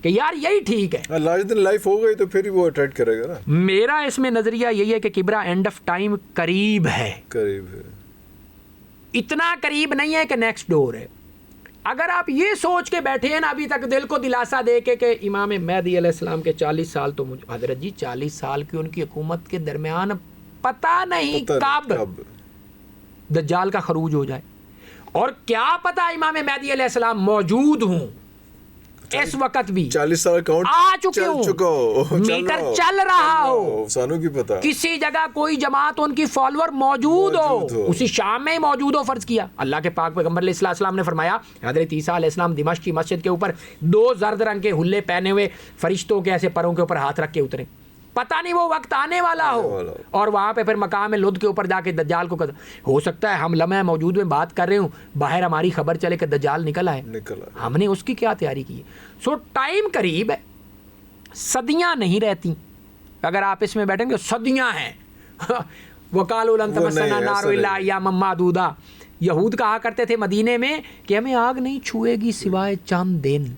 کہ یار یہی ٹھیک ہے. لائف ہو گئی تو پھر وہ اٹریکٹ کرے گا نا. میرا اس میں نظریہ یہی ہے کہ کبرا اینڈ آف ٹائم قریب ہے, اتنا قریب نہیں ہے کہ نیکسٹ ڈور ہے. اگر آپ یہ سوچ کے بیٹھے ہیں نا ابھی تک دل کو دلاسا دے کے کہ امام مہدی علیہ السلام کے 40 سال تو حضرت جی 40 سال کی ان کی حکومت کے درمیان پتہ نہیں کب دجال کا خروج ہو جائے, اور کیا پتہ امام مہدی علیہ السلام موجود ہوں اس وقت بھی 40 سال کاؤنٹ آ چکے ہوں, میٹر چل رہا ہو, سانوں کی پتہ کسی جگہ کوئی جماعت ان کی فالوور موجود ہو, اسی شام میں ہی موجود ہو. فرض کیا اللہ کے پاک پیغمبر علیہ السلام نے فرمایا, حضرت عیسیٰ علیہ السلام دمشق کی مسجد کے اوپر 2 زرد رنگ کے حلے پہنے ہوئے فرشتوں کے ایسے پروں کے اوپر ہاتھ رکھ کے اترے, پتہ نہیں وہ وقت آنے والا ہو, اور وہاں پہ پھر مقام لد کے اوپر جا کے دجال کو ہو سکتا ہے ہم لمحہ موجود میں بات کر رہے ہوں, باہر ہماری خبر چلے کہ دجال نکل آئے, ہم نے اس کی کیا تیاری کی ہے. سو ٹائم قریب ہے, صدیاں نہیں رہتی. اگر آپ اس میں بیٹھیں گے صدیاں ہیں. وقالوا لن تمسنا النار الا ایاما معدودا, یہود کہا کرتے تھے مدینے میں کہ ہمیں آگ نہیں چھوئے گی سوائے چند دن.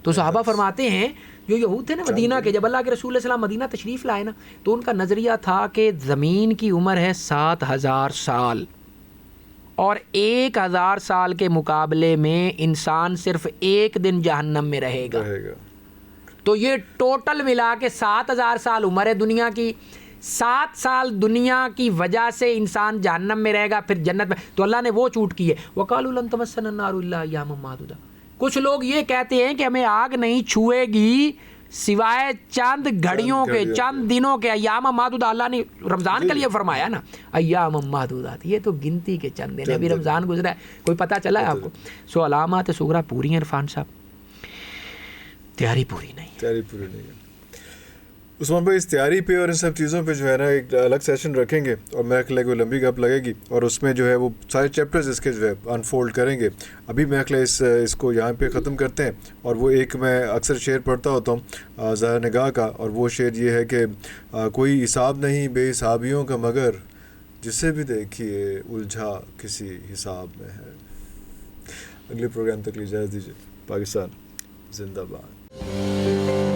تو صحابہ فرماتے ہیں جو یہود تھے نا مدینہ کے, جب اللہ کے رسول صلی اللہ علیہ وسلم مدینہ تشریف لائے نا تو ان کا نظریہ تھا کہ زمین کی عمر ہے 7000 سال, اور 1000 سال کے مقابلے میں انسان صرف 1 دن جہنم میں رہے گا. تو یہ ٹوٹل ملا کے 7000 سال عمر ہے دنیا کی, 7 سال دنیا کی وجہ سے انسان جہنم میں رہے گا, پھر جنت میں. تو اللہ نے وہ چوٹ کی ہے, وقالوا لن تمسنا النار الا ایاما معدودا. کچھ لوگ یہ کہتے ہیں کہ ہمیں آگ نہیں چھوئے گی سوائے چند گھڑیوں کے, چند دنوں کے, ایام معدودہ. اللہ نے رمضان کے لیے فرمایا نا ایام معدودات, یہ تو گنتی کے چند دن, ابھی رمضان گزرا ہے, کوئی پتہ چلا ہے آپ کو. سو علامات صغریٰ پوری ہیں عرفان صاحب, تیاری پوری نہیں. عثمان بھائی اس تیاری پہ اور ان سب چیزوں پہ جو ہے نا ایک الگ سیشن رکھیں گے, اور میرے خیال ہے کہ لمبی گپ لگے گی, اور اس میں جو ہے وہ سارے چیپٹرز اس کے جو ہے انفولڈ کریں گے. ابھی میرے خیال اس کو یہاں پہ ختم کرتے ہیں. اور وہ ایک میں اکثر شعر پڑھتا ہوتا ہوں ظاہر نگاہ کا, اور وہ شعر یہ ہے کہ کوئی حساب نہیں بے حسابیوں کا مگر جسے بھی دیکھیے الجھا کسی حساب میں ہے. اگلے پروگرام تک اجازت دیجیے. پاکستان زندہ باد.